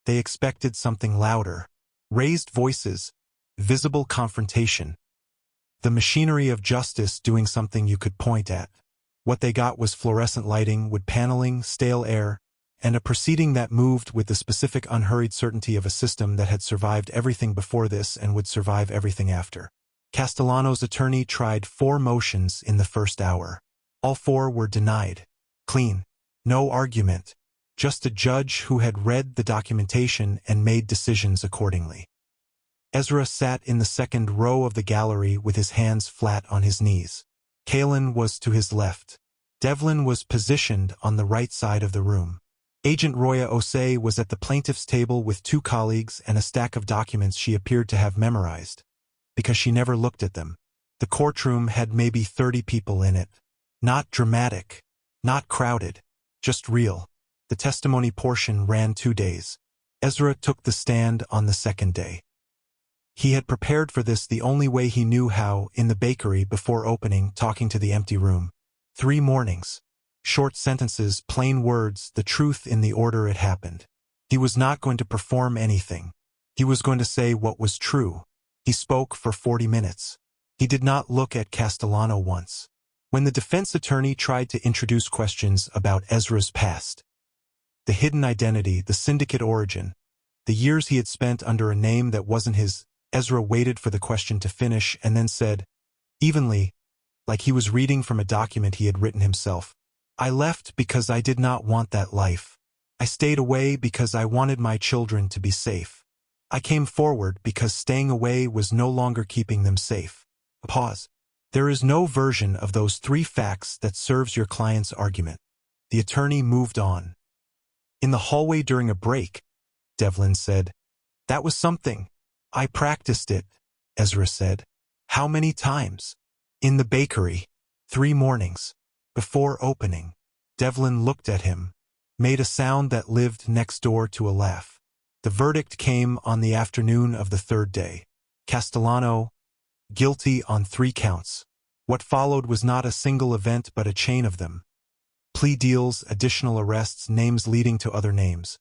They expected something louder. Raised voices. Visible confrontation. The machinery of justice doing something you could point at. What they got was fluorescent lighting, wood paneling, stale air, and a proceeding that moved with the specific unhurried certainty of a system that had survived everything before this and would survive everything after. Castellano's attorney tried 4 motions in the first hour. All 4 were denied. Clean. No argument. Just a judge who had read the documentation and made decisions accordingly. Ezra sat in the second row of the gallery with his hands flat on his knees. Caelum was to his left. Devlin was positioned on the right side of the room. Agent Roya Osei was at the plaintiff's table with 2 colleagues and a stack of documents she appeared to have memorized, because she never looked at them. The courtroom had maybe 30 people in it. Not dramatic, not crowded, just real. The testimony portion ran 2 days. Ezra took the stand on the second day. He had prepared for this the only way he knew how, in the bakery before opening, talking to the empty room. 3 mornings. Short sentences, plain words, the truth in the order it happened. He was not going to perform anything. He was going to say what was true. He spoke for 40 minutes. He did not look at Castellano once. When the defense attorney tried to introduce questions about Ezra's past, the hidden identity, the syndicate origin, the years he had spent under a name that wasn't his, Ezra waited for the question to finish and then said, evenly, like he was reading from a document he had written himself, "I left because I did not want that life. I stayed away because I wanted my children to be safe. I came forward because staying away was no longer keeping them safe." A pause. There is no version of those 3 facts that serves your client's argument. The attorney moved on. In the hallway during a break, Devlin said, "That was something. I practiced it," Ezra said. "How many times?" "In the bakery. 3 mornings. Before opening." Devlin looked at him, made a sound that lived next door to a laugh. The verdict came on the afternoon of the 3rd day. Castellano, guilty on 3 counts. What followed was not a single event but a chain of them. Plea deals, additional arrests, names leading to other names.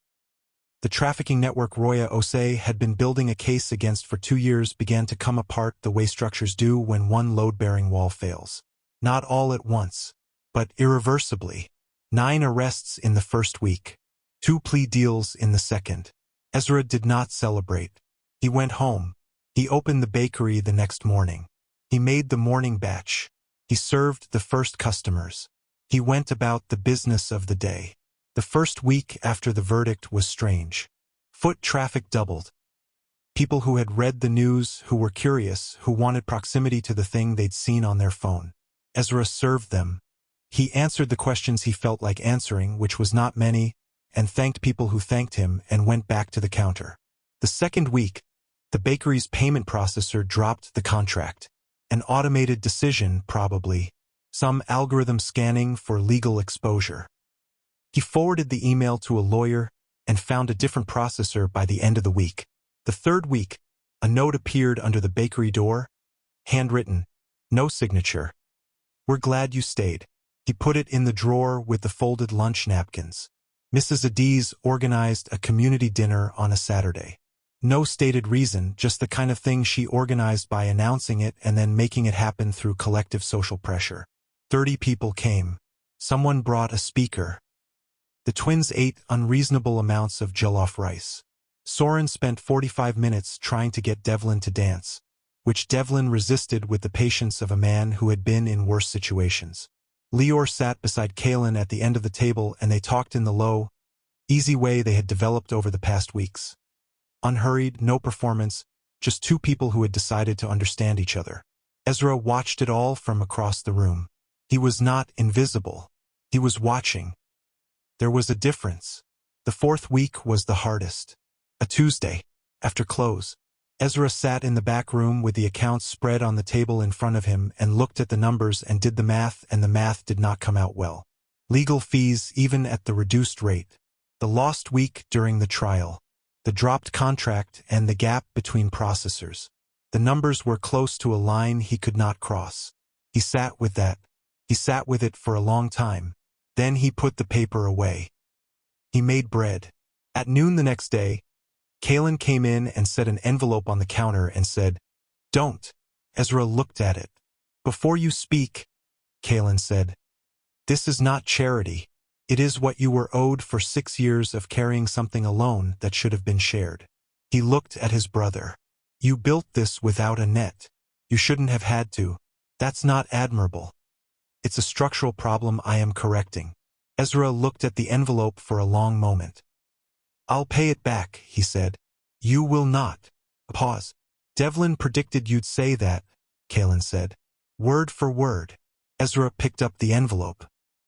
The trafficking network Roya Osei had been building a case against for 2 years began to come apart the way structures do when one load-bearing wall fails. Not all at once, but irreversibly. 9 arrests in the first week. 2 plea deals in the second. Ezra did not celebrate. He went home. He opened the bakery the next morning. He made the morning batch. He served the first customers. He went about the business of the day. The first week after the verdict was strange. Foot traffic doubled. People who had read the news, who were curious, who wanted proximity to the thing they'd seen on their phone. Ezra served them. He answered the questions he felt like answering, which was not many, and thanked people who thanked him and went back to the counter. The second week, the bakery's payment processor dropped the contract. An automated decision, probably. Some algorithm scanning for legal exposure. He forwarded the email to a lawyer and found a different processor by the end of the week. The third week, a note appeared under the bakery door. Handwritten. No signature. "We're glad you stayed." He put it in the drawer with the folded lunch napkins. Mrs. Adiz organized a community dinner on a Saturday. No stated reason, just the kind of thing she organized by announcing it and then making it happen through collective social pressure. 30 people came. Someone brought a speaker. The twins ate unreasonable amounts of jollof rice. Soren spent 45 minutes trying to get Devlin to dance, which Devlin resisted with the patience of a man who had been in worse situations. Lior sat beside Caelum at the end of the table and they talked in the low, easy way they had developed over the past weeks. Unhurried, no performance, just 2 people who had decided to understand each other. Ezra watched it all from across the room. He was not invisible. He was watching. There was a difference. The 4th week was the hardest. A Tuesday, after close. Ezra sat in the back room with the accounts spread on the table in front of him and looked at the numbers and did the math, and the math did not come out well. Legal fees even at the reduced rate. The lost week during the trial. The dropped contract and the gap between processors. The numbers were close to a line he could not cross. He sat with that. He sat with it for a long time. Then he put the paper away. He made bread. At noon the next day, Caelum came in and set an envelope on the counter and said, "Don't." Ezra looked at it. Before you speak, Caelum said, this is not charity. It is what you were owed for 6 years of carrying something alone that should have been shared. He looked at his brother. You built this without a net. You shouldn't have had to. That's not admirable. It's a structural problem I am correcting. Ezra looked at the envelope for a long moment. I'll pay it back, he said. You will not. A pause. Devlin predicted you'd say that, Caelum said. Word for word. Ezra picked up the envelope.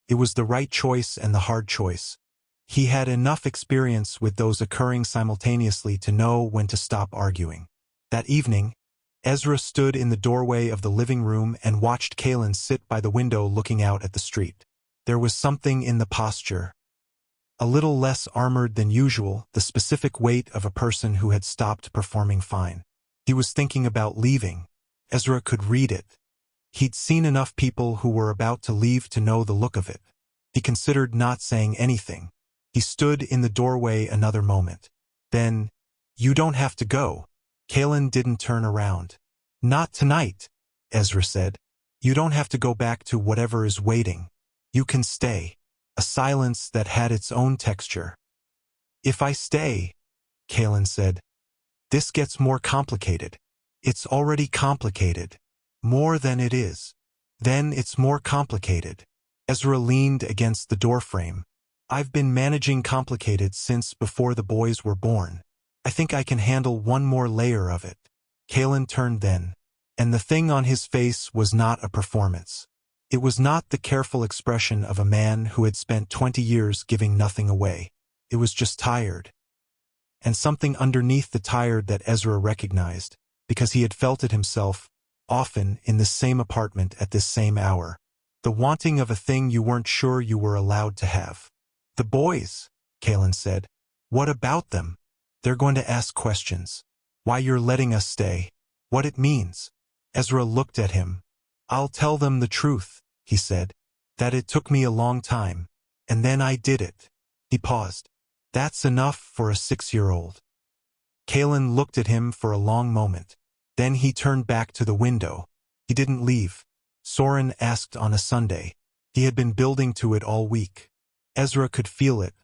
It was the right choice and the hard choice. He had enough experience with those occurring simultaneously to know when to stop arguing. That evening, Ezra stood in the doorway of the living room and watched Caelum sit by the window looking out at the street. There was something in the posture. A little less armored than usual, the specific weight of a person who had stopped performing fine. He was thinking about leaving. Ezra could read it. He'd seen enough people who were about to leave to know the look of it. He considered not saying anything. He stood in the doorway another moment. Then, you don't have to go. Caelum didn't turn around. Not tonight, Ezra said. You don't have to go back to whatever is waiting. You can stay. A silence that had its own texture. If I stay, Caelum said, this gets more complicated. It's already complicated. More than it is. Then it's more complicated. Ezra leaned against the doorframe. I've been managing complicated since before the boys were born. I think I can handle one more layer of it. Caelum turned then, and the thing on his face was not a performance. It was not the careful expression of a man who had spent 20 years giving nothing away. It was just tired. And something underneath the tired that Ezra recognized, because he had felt it himself, often in this same apartment at this same hour. The wanting of a thing you weren't sure you were allowed to have. The boys, Caelum said. What about them? They're going to ask questions. Why you're letting us stay. What it means. Ezra looked at him. I'll tell them the truth, he said. That it took me a long time. And then I did it. He paused. That's enough for a 6-year-old. Caelum looked at him for a long moment. Then he turned back to the window. He didn't leave. Soren asked on a Sunday. He had been building to it all week. Ezra could feel it,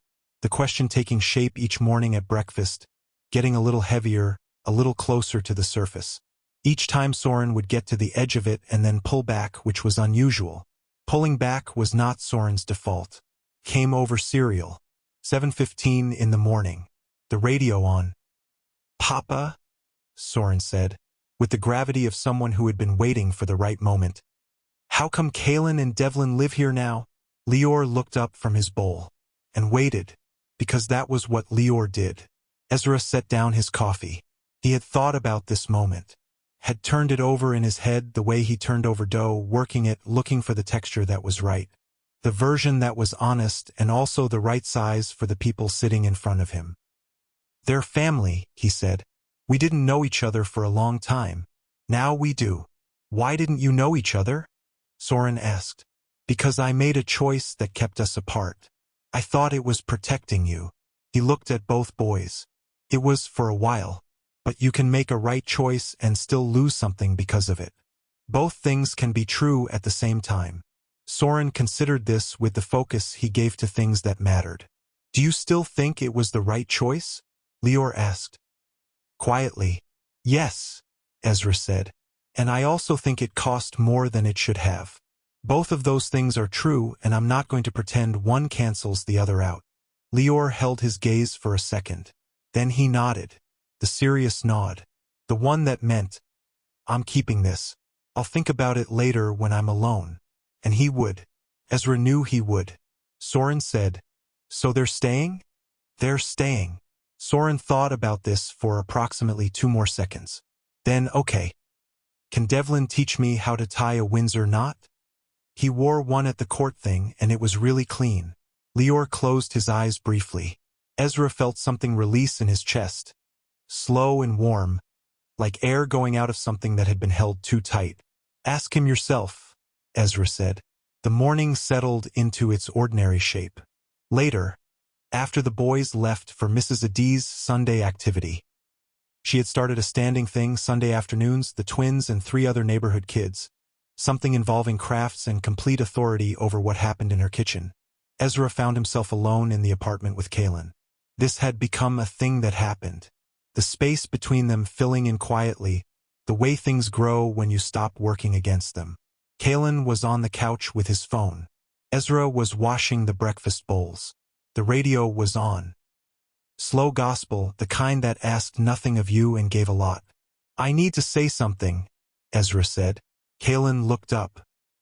the question taking shape each morning at breakfast, getting a little heavier, a little closer to the surface. Each time Soren would get to the edge of it and then pull back, which was unusual. Pulling back was not Soren's default. Came over cereal. 7:15 in the morning. The radio on. Papa? Soren said, with the gravity of someone who had been waiting for the right moment. How come Caelum and Devlin live here now? Lior looked up from his bowl. And waited. Because that was what Lior did. Ezra set down his coffee. He had thought about this moment. Had turned it over in his head the way he turned over dough, working it, looking for the texture that was right. The version that was honest and also the right size for the people sitting in front of him. They're family, he said. We didn't know each other for a long time. Now we do. Why didn't you know each other? Soren asked. Because I made a choice that kept us apart. I thought it was protecting you. He looked at both boys. It was for a while. But you can make a right choice and still lose something because of it. Both things can be true at the same time. Soren considered this with the focus he gave to things that mattered. Do you still think it was the right choice? Lior asked. Quietly. Yes, Ezra said. And I also think it cost more than it should have. Both of those things are true, and I'm not going to pretend one cancels the other out. Lior held his gaze for a second. Then he nodded. The serious nod. The one that meant, I'm keeping this. I'll think about it later when I'm alone. And he would. Ezra knew he would. Soren said, So they're staying? They're staying. Soren thought about this for approximately 2 more seconds. Then, okay. Can Devlin teach me how to tie a Windsor knot? He wore one at the court thing, and it was really clean. Lior closed his eyes briefly. Ezra felt something release in his chest. Slow and warm, like air going out of something that had been held too tight. Ask him yourself, Ezra said. The morning settled into its ordinary shape. Later, after the boys left for Mrs. Adie's Sunday activity, She had started a standing thing Sunday afternoons, the twins and 3 other neighborhood kids, something involving crafts and complete authority over what happened in her kitchen. Ezra found himself alone in the apartment with Caelum. This had become a thing that happened. The space between them filling in quietly, the way things grow when you stop working against them. Caelum was on the couch with his phone. Ezra was washing the breakfast bowls. The radio was on. Slow gospel, the kind that asked nothing of you and gave a lot. "I need to say something," Ezra said. Caelum looked up.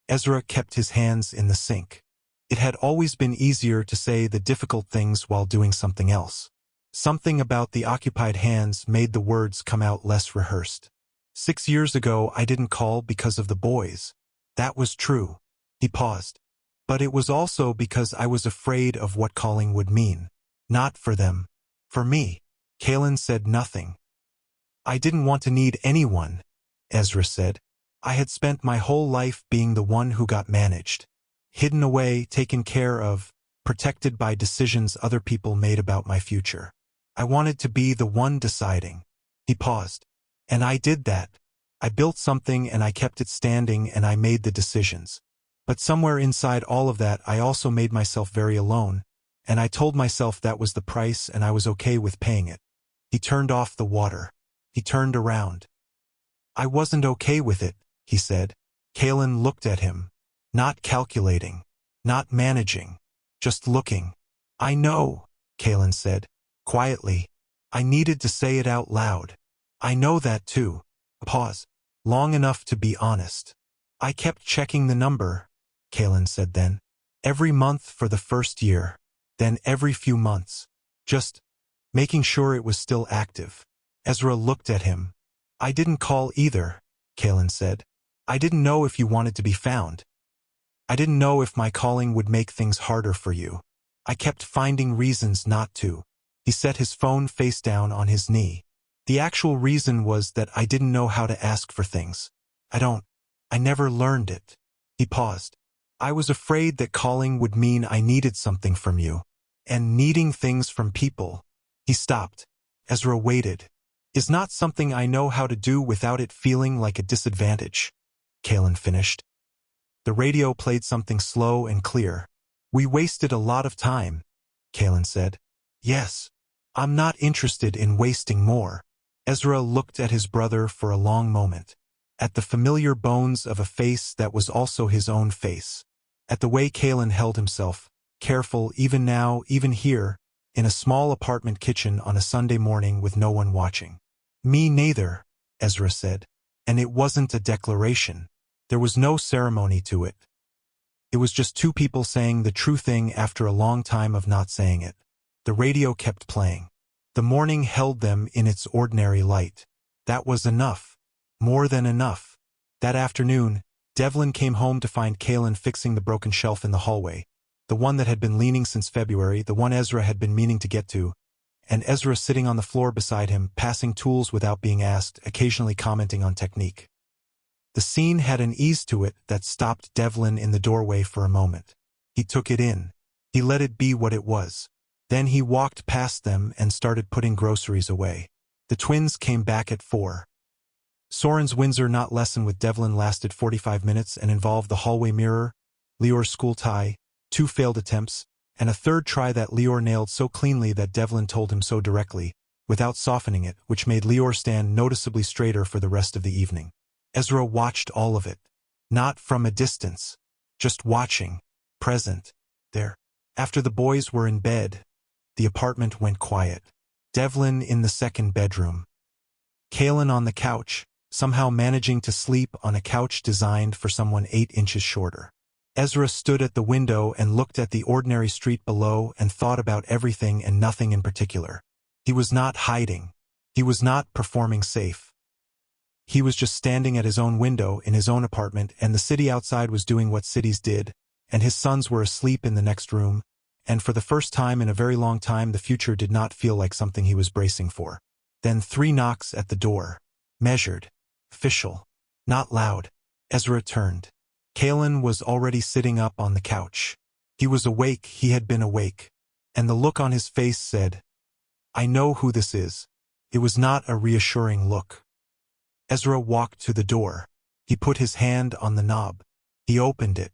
Ezra kept his hands in the sink. It had always been easier to say the difficult things while doing something else. Something about the occupied hands made the words come out less rehearsed. 6 years ago I didn't call because of the boys. That was true. He paused. But it was also because I was afraid of what calling would mean. Not for them. For me. Caelum said nothing. "I didn't want to need anyone," Ezra said. "I had spent my whole life being the one who got managed. Hidden away, taken care of, protected by decisions other people made about my future. I wanted to be the one deciding." He paused. "And I did that. I built something and I kept it standing and I made the decisions. But somewhere inside all of that I also made myself very alone, and I told myself that was the price and I was okay with paying it." He turned off the water. He turned around. "I wasn't okay with it," he said. Caelum looked at him. Not calculating. Not managing. Just looking. "I know," Caelum said. Quietly. "I needed to say it out loud. I know that too." Pause. "Long enough to be honest. I kept checking the number," Caelum said then. "Every month for the first year. Then every few months. Just making sure it was still active." Ezra looked at him. "I didn't call either," Caelum said. "I didn't know if you wanted to be found. I didn't know if my calling would make things harder for you. I kept finding reasons not to." He set his phone face down on his knee. "The actual reason was that I didn't know how to ask for things. I never learned it." He paused. "I was afraid that calling would mean I needed something from you. And needing things from people." He stopped. Ezra waited. "Is not something I know how to do without it feeling like a disadvantage," Caelum finished. The radio played something slow and clear. "We wasted a lot of time," Caelum said. "Yes. I'm not interested in wasting more." Ezra looked at his brother for a long moment. At the familiar bones of a face that was also his own face. At the way Caelum held himself, careful even now, even here, in a small apartment kitchen on a Sunday morning with no one watching. "Me neither," Ezra said. And it wasn't a declaration. There was no ceremony to it. It was just 2 people saying the true thing after a long time of not saying it. The radio kept playing. The morning held them in its ordinary light. That was enough. More than enough. That afternoon, Devlin came home to find Caelum fixing the broken shelf in the hallway, the one that had been leaning since February, the one Ezra had been meaning to get to, and Ezra sitting on the floor beside him, passing tools without being asked, occasionally commenting on technique. The scene had an ease to it that stopped Devlin in the doorway for a moment. He took it in. He let it be what it was. Then he walked past them and started putting groceries away. The twins came back at 4. Soren's Windsor knot lesson with Devlin lasted 45 minutes and involved the hallway mirror, Lior's school tie, 2 failed attempts, and a 3rd try that Lior nailed so cleanly that Devlin told him so directly, without softening it, which made Lior stand noticeably straighter for the rest of the evening. Ezra watched all of it. Not from a distance. Just watching. Present. There. After the boys were in bed, the apartment went quiet. Devlin in the 2nd bedroom. Caelum on the couch, somehow managing to sleep on a couch designed for someone 8 inches shorter. Ezra stood at the window and looked at the ordinary street below and thought about everything and nothing in particular. He was not hiding. He was not performing safe. He was just standing at his own window in his own apartment, and the city outside was doing what cities did, and his sons were asleep in the next room, and for the first time in a very long time the future did not feel like something he was bracing for. Then 3 knocks at the door. Measured. Official. Not loud. Ezra turned. Caelum was already sitting up on the couch. He was awake, he had been awake. And the look on his face said, "I know who this is." It was not a reassuring look. Ezra walked to the door. He put his hand on the knob. He opened it.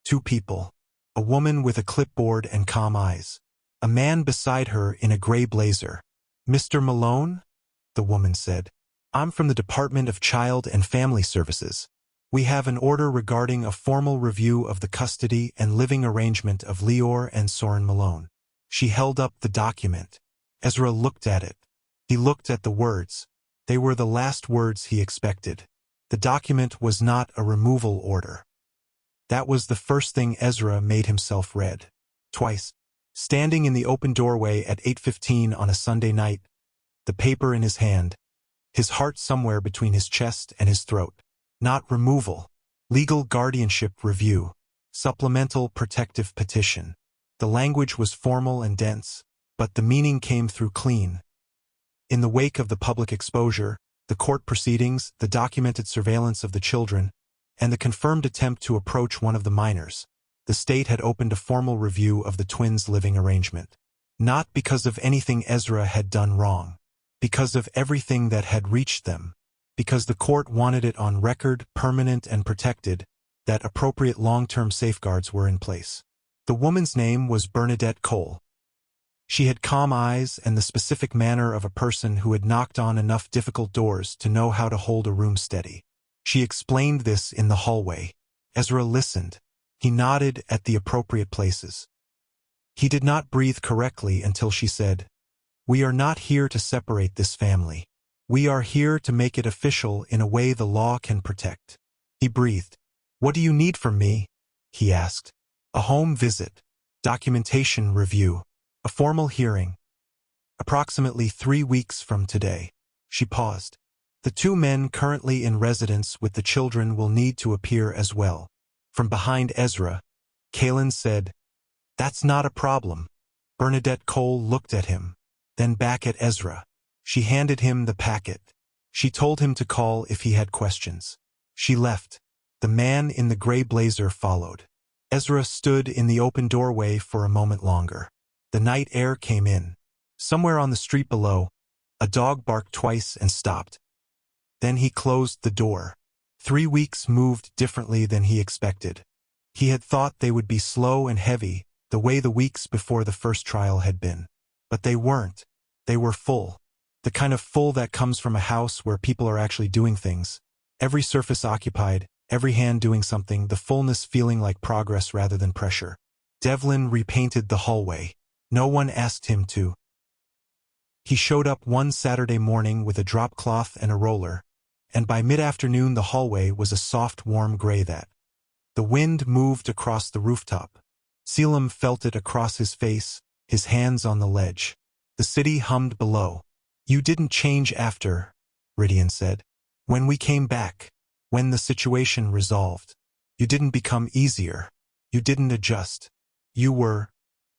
2 people. A woman with a clipboard and calm eyes. A man beside her in a gray blazer. "Mr. Malone?" the woman said. "I'm from the Department of Child and Family Services. We have an order regarding a formal review of the custody and living arrangement of Leor and Soren Malone." She held up the document. Ezra looked at it. He looked at the words. They were the last words he expected. The document was not a removal order. That was the first thing Ezra made himself read. Twice. Standing in the open doorway at 8:15 on a Sunday night, the paper in his hand, his heart somewhere between his chest and his throat. Not removal. Legal guardianship review. Supplemental protective petition. The language was formal and dense, but the meaning came through clean. In the wake of the public exposure, the court proceedings, the documented surveillance of the children, and the confirmed attempt to approach one of the minors, the state had opened a formal review of the twins' living arrangement. Not because of anything Ezra had done wrong. Because of everything that had reached them. Because the court wanted it on record, permanent and protected, that appropriate long-term safeguards were in place. The woman's name was Bernadette Cole. She had calm eyes and the specific manner of a person who had knocked on enough difficult doors to know how to hold a room steady. She explained this in the hallway. Ezra listened. He nodded at the appropriate places. He did not breathe correctly until she said, "We are not here to separate this family. We are here to make it official in a way the law can protect." He breathed. "What do you need from me?" he asked. "A home visit. Documentation review. A formal hearing. Approximately 3 weeks from today." She paused. "The 2 men currently in residence with the children will need to appear as well." From behind Ezra, Caelum said, "That's not a problem." Bernadette Cole looked at him, then back at Ezra. She handed him the packet. She told him to call if he had questions. She left. The man in the gray blazer followed. Ezra stood in the open doorway for a moment longer. The night air came in. Somewhere on the street below, a dog barked twice and stopped. Then he closed the door. 3 weeks moved differently than he expected. He had thought they would be slow and heavy, the way the weeks before the first trial had been. But they weren't. They were full. The kind of full that comes from a house where people are actually doing things. Every surface occupied, every hand doing something, the fullness feeling like progress rather than pressure. Devlin repainted the hallway. No one asked him to. He showed up one Saturday morning with a drop cloth and a roller, and by mid-afternoon the hallway was a soft, warm gray that. The wind moved across the rooftop. Caelum felt it across his face, his hands on the ledge. The city hummed below. "You didn't change after," Ridian said. "When we came back, when the situation resolved. You didn't become easier. You didn't adjust. You were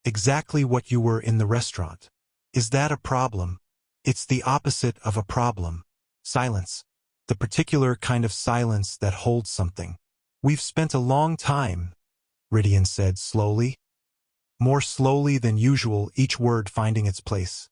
exactly what you were in the restaurant. Is that a problem? It's the opposite of a problem. Silence. The particular kind of silence that holds something. We've spent a long time," Ridian said slowly. More slowly than usual, each word finding its place.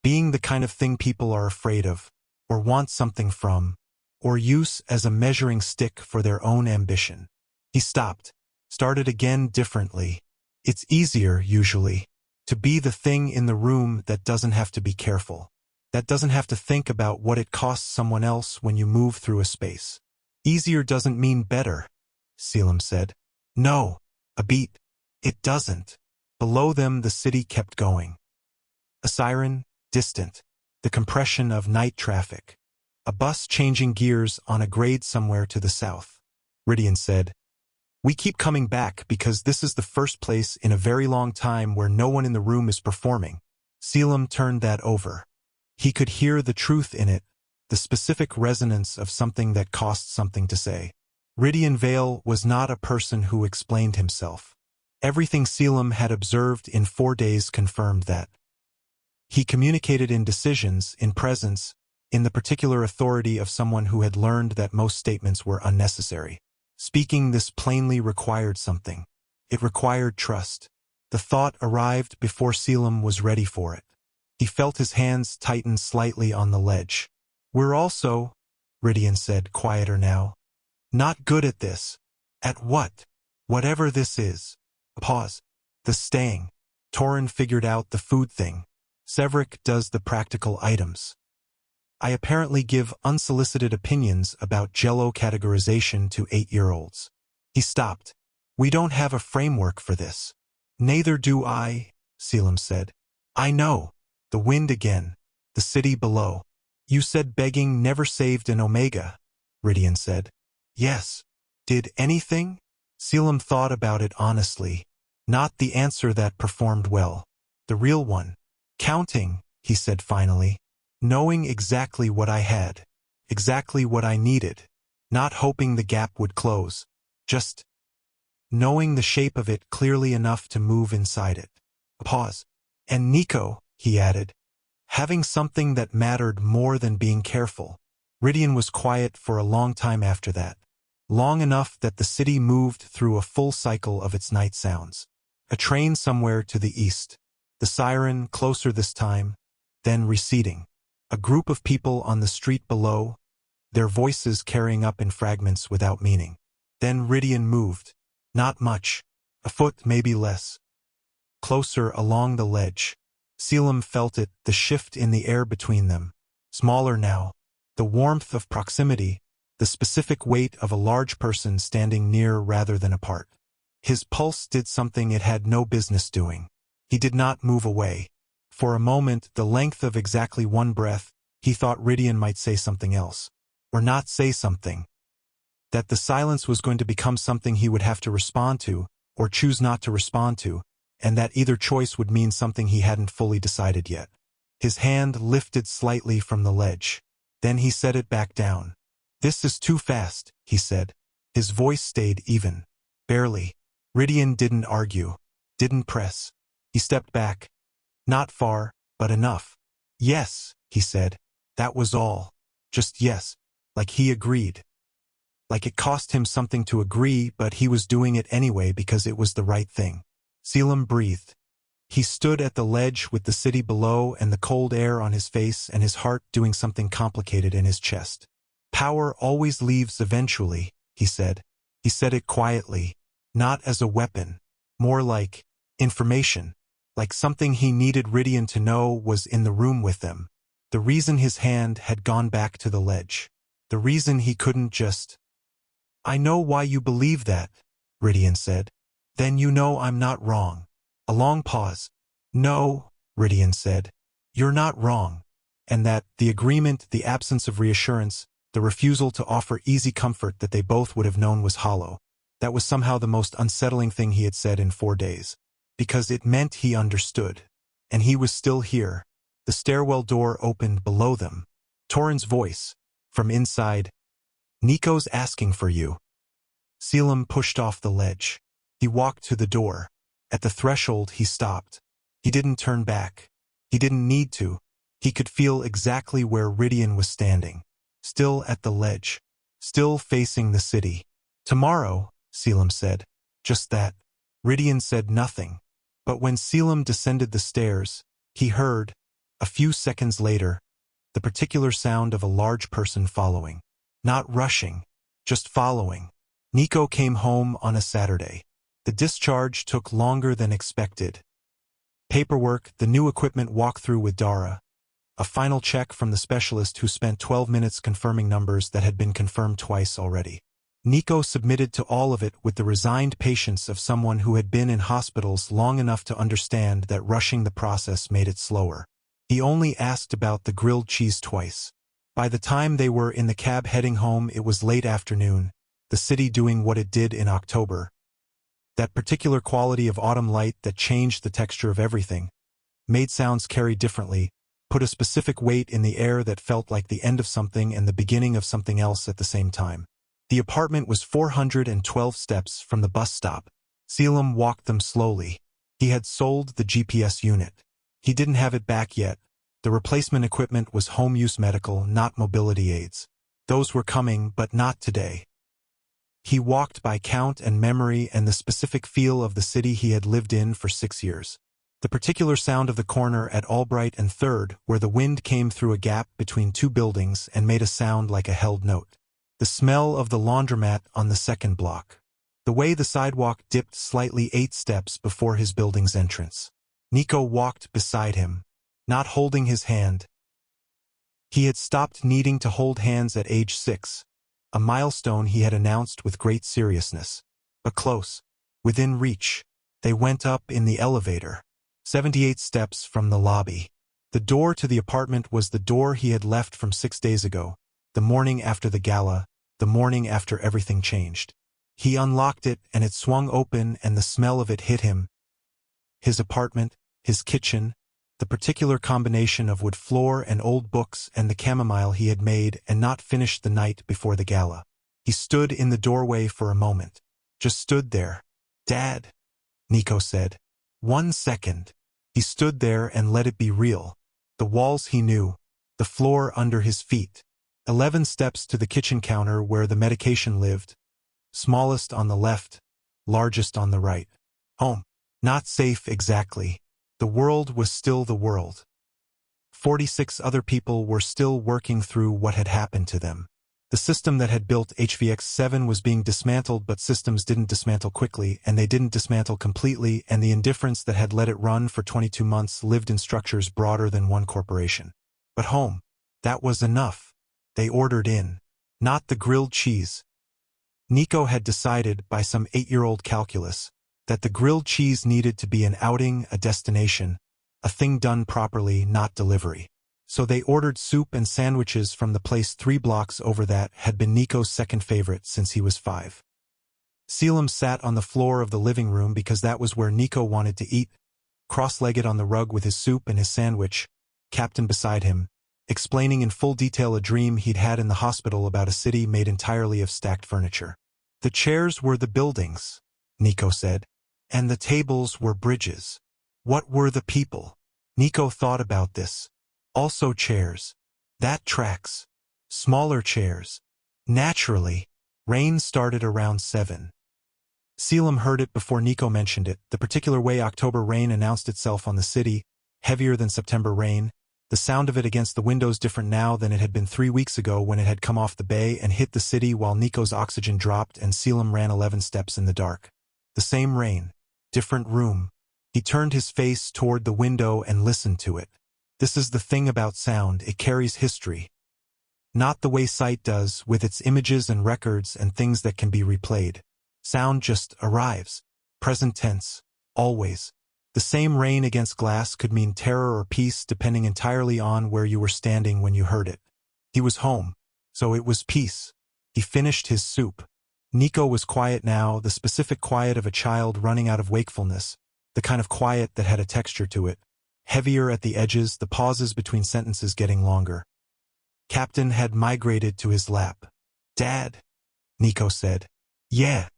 "Being the kind of thing people are afraid of, or want something from, or use as a measuring stick for their own ambition." He stopped, started again differently. "It's easier, usually, to be the thing in the room that doesn't have to be careful, that doesn't have to think about what it costs someone else when you move through a space." "Easier doesn't mean better," Caelum said. "No, a beat. It doesn't." Below them the city kept going. A siren, distant. The compression of night traffic. A bus changing gears on a grade somewhere to the south. Ridian said, "We keep coming back because this is the first place in a very long time where no one in the room is performing." Caelum turned that over. He could hear the truth in it, the specific resonance of something that cost something to say. Ridian Vale was not a person who explained himself. Everything Caelum had observed in 4 days confirmed that. He communicated in decisions, in presence, in the particular authority of someone who had learned that most statements were unnecessary. Speaking this plainly required something. It required trust. The thought arrived before Caelum was ready for it. He felt his hands tighten slightly on the ledge. We're also, Ridian said, quieter now, not good at this. At what? Whatever this is. A pause. The staying. Torin figured out the food thing. Severick does the practical items. I apparently give unsolicited opinions about Jello categorization to 8-year-olds. He stopped. We don't have a framework for this. Neither do I, Caelum said. I know. The wind again. The city below. You said begging never saved an Omega, Ridian said. Yes. Did anything? Caelum thought about it honestly. Not the answer that performed well. The real one. Counting, he said finally. Knowing exactly what I had. Exactly what I needed. Not hoping the gap would close. Just knowing the shape of it clearly enough to move inside it. A pause. And Nico, he added. Having something that mattered more than being careful. Ridian was quiet for a long time after that. Long enough that the city moved through a full cycle of its night sounds. A train somewhere to the east. The siren closer this time, then receding. A group of people on the street below, their voices carrying up in fragments without meaning. Then Ridian moved. Not much. A foot, maybe less. Closer along the ledge. Caelum felt it, the shift in the air between them. Smaller now. The warmth of proximity, the specific weight of a large person standing near rather than apart. His pulse did something it had no business doing. He did not move away. For a moment, the length of exactly one breath, he thought Ridian might say something else. Or not say something. That the silence was going to become something he would have to respond to, or choose not to respond to, and that either choice would mean something he hadn't fully decided yet. His hand lifted slightly from the ledge. Then he set it back down. This is too fast, he said. His voice stayed even. Barely. Ridian didn't argue. Didn't press. He stepped back. Not far, but enough. Yes, he said. That was all. Just yes. Like he agreed. Like it cost him something to agree, but he was doing it anyway because it was the right thing. Caelum breathed. He stood at the ledge with the city below and the cold air on his face and his heart doing something complicated in his chest. Power always leaves eventually, he said. He said it quietly. Not as a weapon. More like information. Like something he needed Ridian to know was in the room with them. The reason his hand had gone back to the ledge. The reason he couldn't just... I know why you believe that, Ridian said. Then you know I'm not wrong. A long pause. No, Ridian said. You're not wrong. And that, the agreement, the absence of reassurance, the refusal to offer easy comfort that they both would have known was hollow. That was somehow the most unsettling thing he had said in 4 days. Because it meant he understood. And he was still here. The stairwell door opened below them. Torin's voice, from inside. Nico's asking for you. Caelum pushed off the ledge. He walked to the door. At the threshold he stopped. He didn't turn back. He didn't need to. He could feel exactly where Ridian was standing. Still at the ledge. Still facing the city. Tomorrow, Caelum said. Just that. Ridian said nothing. But when Caelum descended the stairs, he heard, a few seconds later, the particular sound of a large person following. Not rushing, just following. Nico came home on a Saturday. The discharge took longer than expected. Paperwork, the new equipment walkthrough with Dara. A final check from the specialist who spent 12 minutes confirming numbers that had been confirmed twice already. Nico submitted to all of it with the resigned patience of someone who had been in hospitals long enough to understand that rushing the process made it slower. He only asked about the grilled cheese twice. By the time they were in the cab heading home, it was late afternoon, the city doing what it did in October. That particular quality of autumn light that changed the texture of everything, made sounds carry differently, put a specific weight in the air that felt like the end of something and the beginning of something else at the same time. The apartment was 412 steps from the bus stop. Caelum walked them slowly. He had sold the GPS unit. He didn't have it back yet. The replacement equipment was home-use medical, not mobility aids. Those were coming, but not today. He walked by count and memory and the specific feel of the city he had lived in for 6 years. The particular sound of the corner at Albright and 3rd, where the wind came through a gap between two buildings and made a sound like a held note. The smell of the laundromat on the 2nd block. The way the sidewalk dipped slightly 8 steps before his building's entrance. Nico walked beside him, not holding his hand. He had stopped needing to hold hands at age 6, a milestone he had announced with great seriousness. But close, within reach, they went up in the elevator. 78 steps from the lobby. The door to the apartment was the door he had left from 6 days ago, the morning after the gala, the morning after everything changed. He unlocked it and it swung open and the smell of it hit him. His apartment, his kitchen, the particular combination of wood floor and old books and the chamomile he had made and not finished the night before the gala. He stood in the doorway for a moment. Just stood there. "Dad," Nico said. 1 second. He stood there and let it be real. The walls he knew. The floor under his feet. 11 steps to the kitchen counter where the medication lived. Smallest on the left, largest on the right. Home. Not safe exactly. The world was still the world. 46 other people were still working through what had happened to them. The system that had built HVX7 was being dismantled, but systems didn't dismantle quickly, and they didn't dismantle completely, and the indifference that had let it run for 22 months lived in structures broader than one corporation. But home. That was enough. They ordered in. Not the grilled cheese. Nico had decided, by some 8-year-old calculus, that the grilled cheese needed to be an outing, a destination, a thing done properly, not delivery. So they ordered soup and sandwiches from the place 3 blocks over that had been Nico's second favorite since he was 5. Caelum sat on the floor of the living room because that was where Nico wanted to eat, cross-legged on the rug with his soup and his sandwich, Captain beside him, explaining in full detail a dream he'd had in the hospital about a city made entirely of stacked furniture. The chairs were the buildings, Nico said, and the tables were bridges. What were the people? Nico thought about this. Also chairs. That tracks. Smaller chairs. Naturally. Rain started around 7. Caelum heard it before Nico mentioned it, the particular way October rain announced itself on the city, heavier than September rain, the sound of it against the windows different now than it had been 3 weeks ago when it had come off the bay and hit the city while Nico's oxygen dropped and Caelum ran 11 steps in the dark. The same rain. Different room. He turned his face toward the window and listened to it. This is the thing about sound, it carries history. Not the way sight does, with its images and records and things that can be replayed. Sound just arrives. Present tense. Always. The same rain against glass could mean terror or peace depending entirely on where you were standing when you heard it. He was home, so it was peace. He finished his soup. Nico was quiet now, the specific quiet of a child running out of wakefulness, the kind of quiet that had a texture to it. Heavier at the edges, the pauses between sentences getting longer. Captain had migrated to his lap. "Dad," Nico said. "Yeah.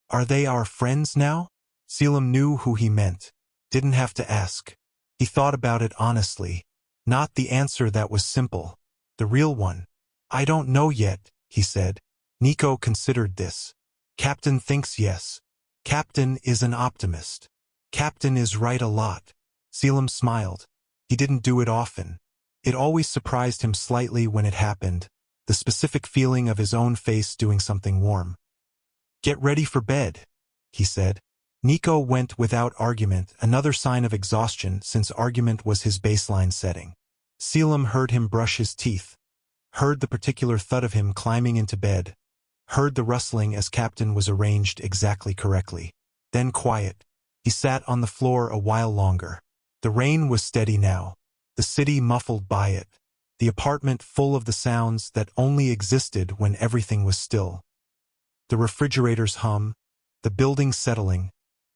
Are they our friends now?" Caelum knew who he meant. Didn't have to ask. He thought about it honestly. Not the answer that was simple. The real one. "I don't know yet," he said. Nico considered this. Captain thinks yes. Captain is an optimist. Captain is right a lot. Caelum smiled. He didn't do it often. It always surprised him slightly when it happened, the specific feeling of his own face doing something warm. "Get ready for bed," he said. Nico went without argument, another sign of exhaustion since argument was his baseline setting. Caelum heard him brush his teeth, heard the particular thud of him climbing into bed, heard the rustling as Captain was arranged exactly correctly. Then quiet. He sat on the floor a while longer. The rain was steady now, the city muffled by it, the apartment full of the sounds that only existed when everything was still. The refrigerator's hum, the building settling,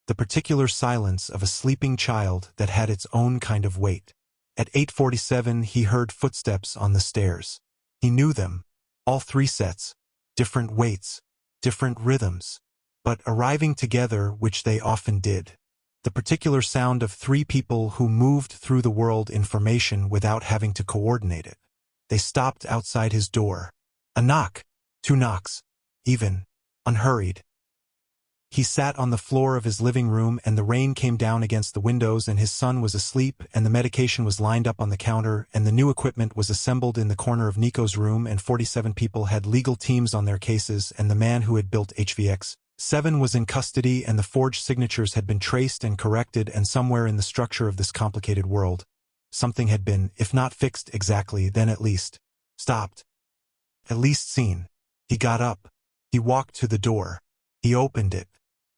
the particular silence of a sleeping child that had its own kind of weight. At 8:47 he heard footsteps on the stairs. He knew them, all 3 sets, different weights, different rhythms, but arriving together, which they often did. The particular sound of 3 people who moved through the world in formation without having to coordinate it. They stopped outside his door. A knock, 2 knocks, even, unhurried. He sat on the floor of his living room and the rain came down against the windows and his son was asleep and the medication was lined up on the counter and the new equipment was assembled in the corner of Nico's room and 47 people had legal teams on their cases and the man who had built HVX-7 was in custody and the forged signatures had been traced and corrected and somewhere in the structure of this complicated world, something had been, if not fixed exactly, then at least stopped. At least seen. He got up. He walked to the door. He opened it.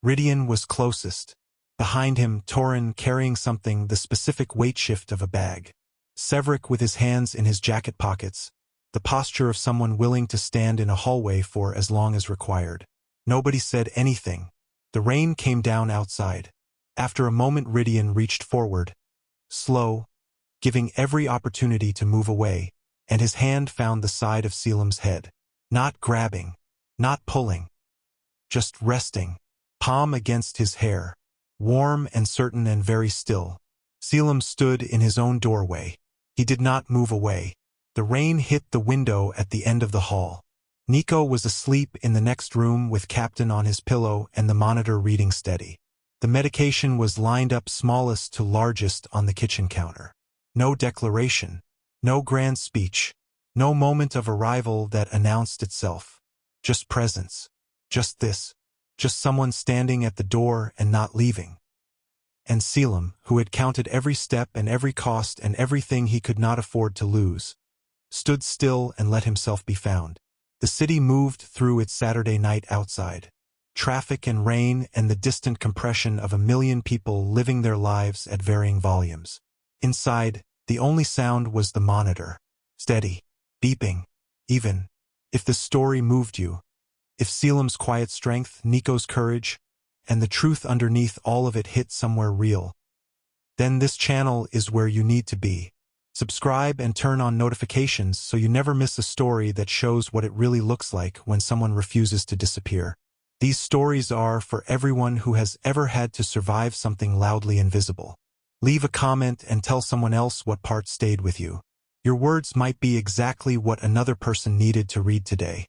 Rydian was closest. Behind him, Torin carrying something, the specific weight shift of a bag. Severick with his hands in his jacket pockets. The posture of someone willing to stand in a hallway for as long as required. Nobody said anything. The rain came down outside. After a moment Rydian reached forward. Slow, giving every opportunity to move away, and his hand found the side of Caelum's head. Not grabbing. Not pulling. Just resting. Palm against his hair. Warm and certain and very still. Caelum stood in his own doorway. He did not move away. The rain hit the window at the end of the hall. Nico was asleep in the next room with Captain on his pillow and the monitor reading steady. The medication was lined up smallest to largest on the kitchen counter. No declaration. No grand speech. No moment of arrival that announced itself. Just presence. Just this. Just someone standing at the door and not leaving. And Caelum, who had counted every step and every cost and everything he could not afford to lose, stood still and let himself be found. The city moved through its Saturday night outside. Traffic and rain and the distant compression of 1 million people living their lives at varying volumes. Inside, the only sound was the monitor. Steady. Beeping. Even. If the story moved you. If Caelum's quiet strength, Nico's courage, and the truth underneath all of it hit somewhere real, then this channel is where you need to be. Subscribe and turn on notifications so you never miss a story that shows what it really looks like when someone refuses to disappear. These stories are for everyone who has ever had to survive something loudly invisible. Leave a comment and tell someone else what part stayed with you. Your words might be exactly what another person needed to read today.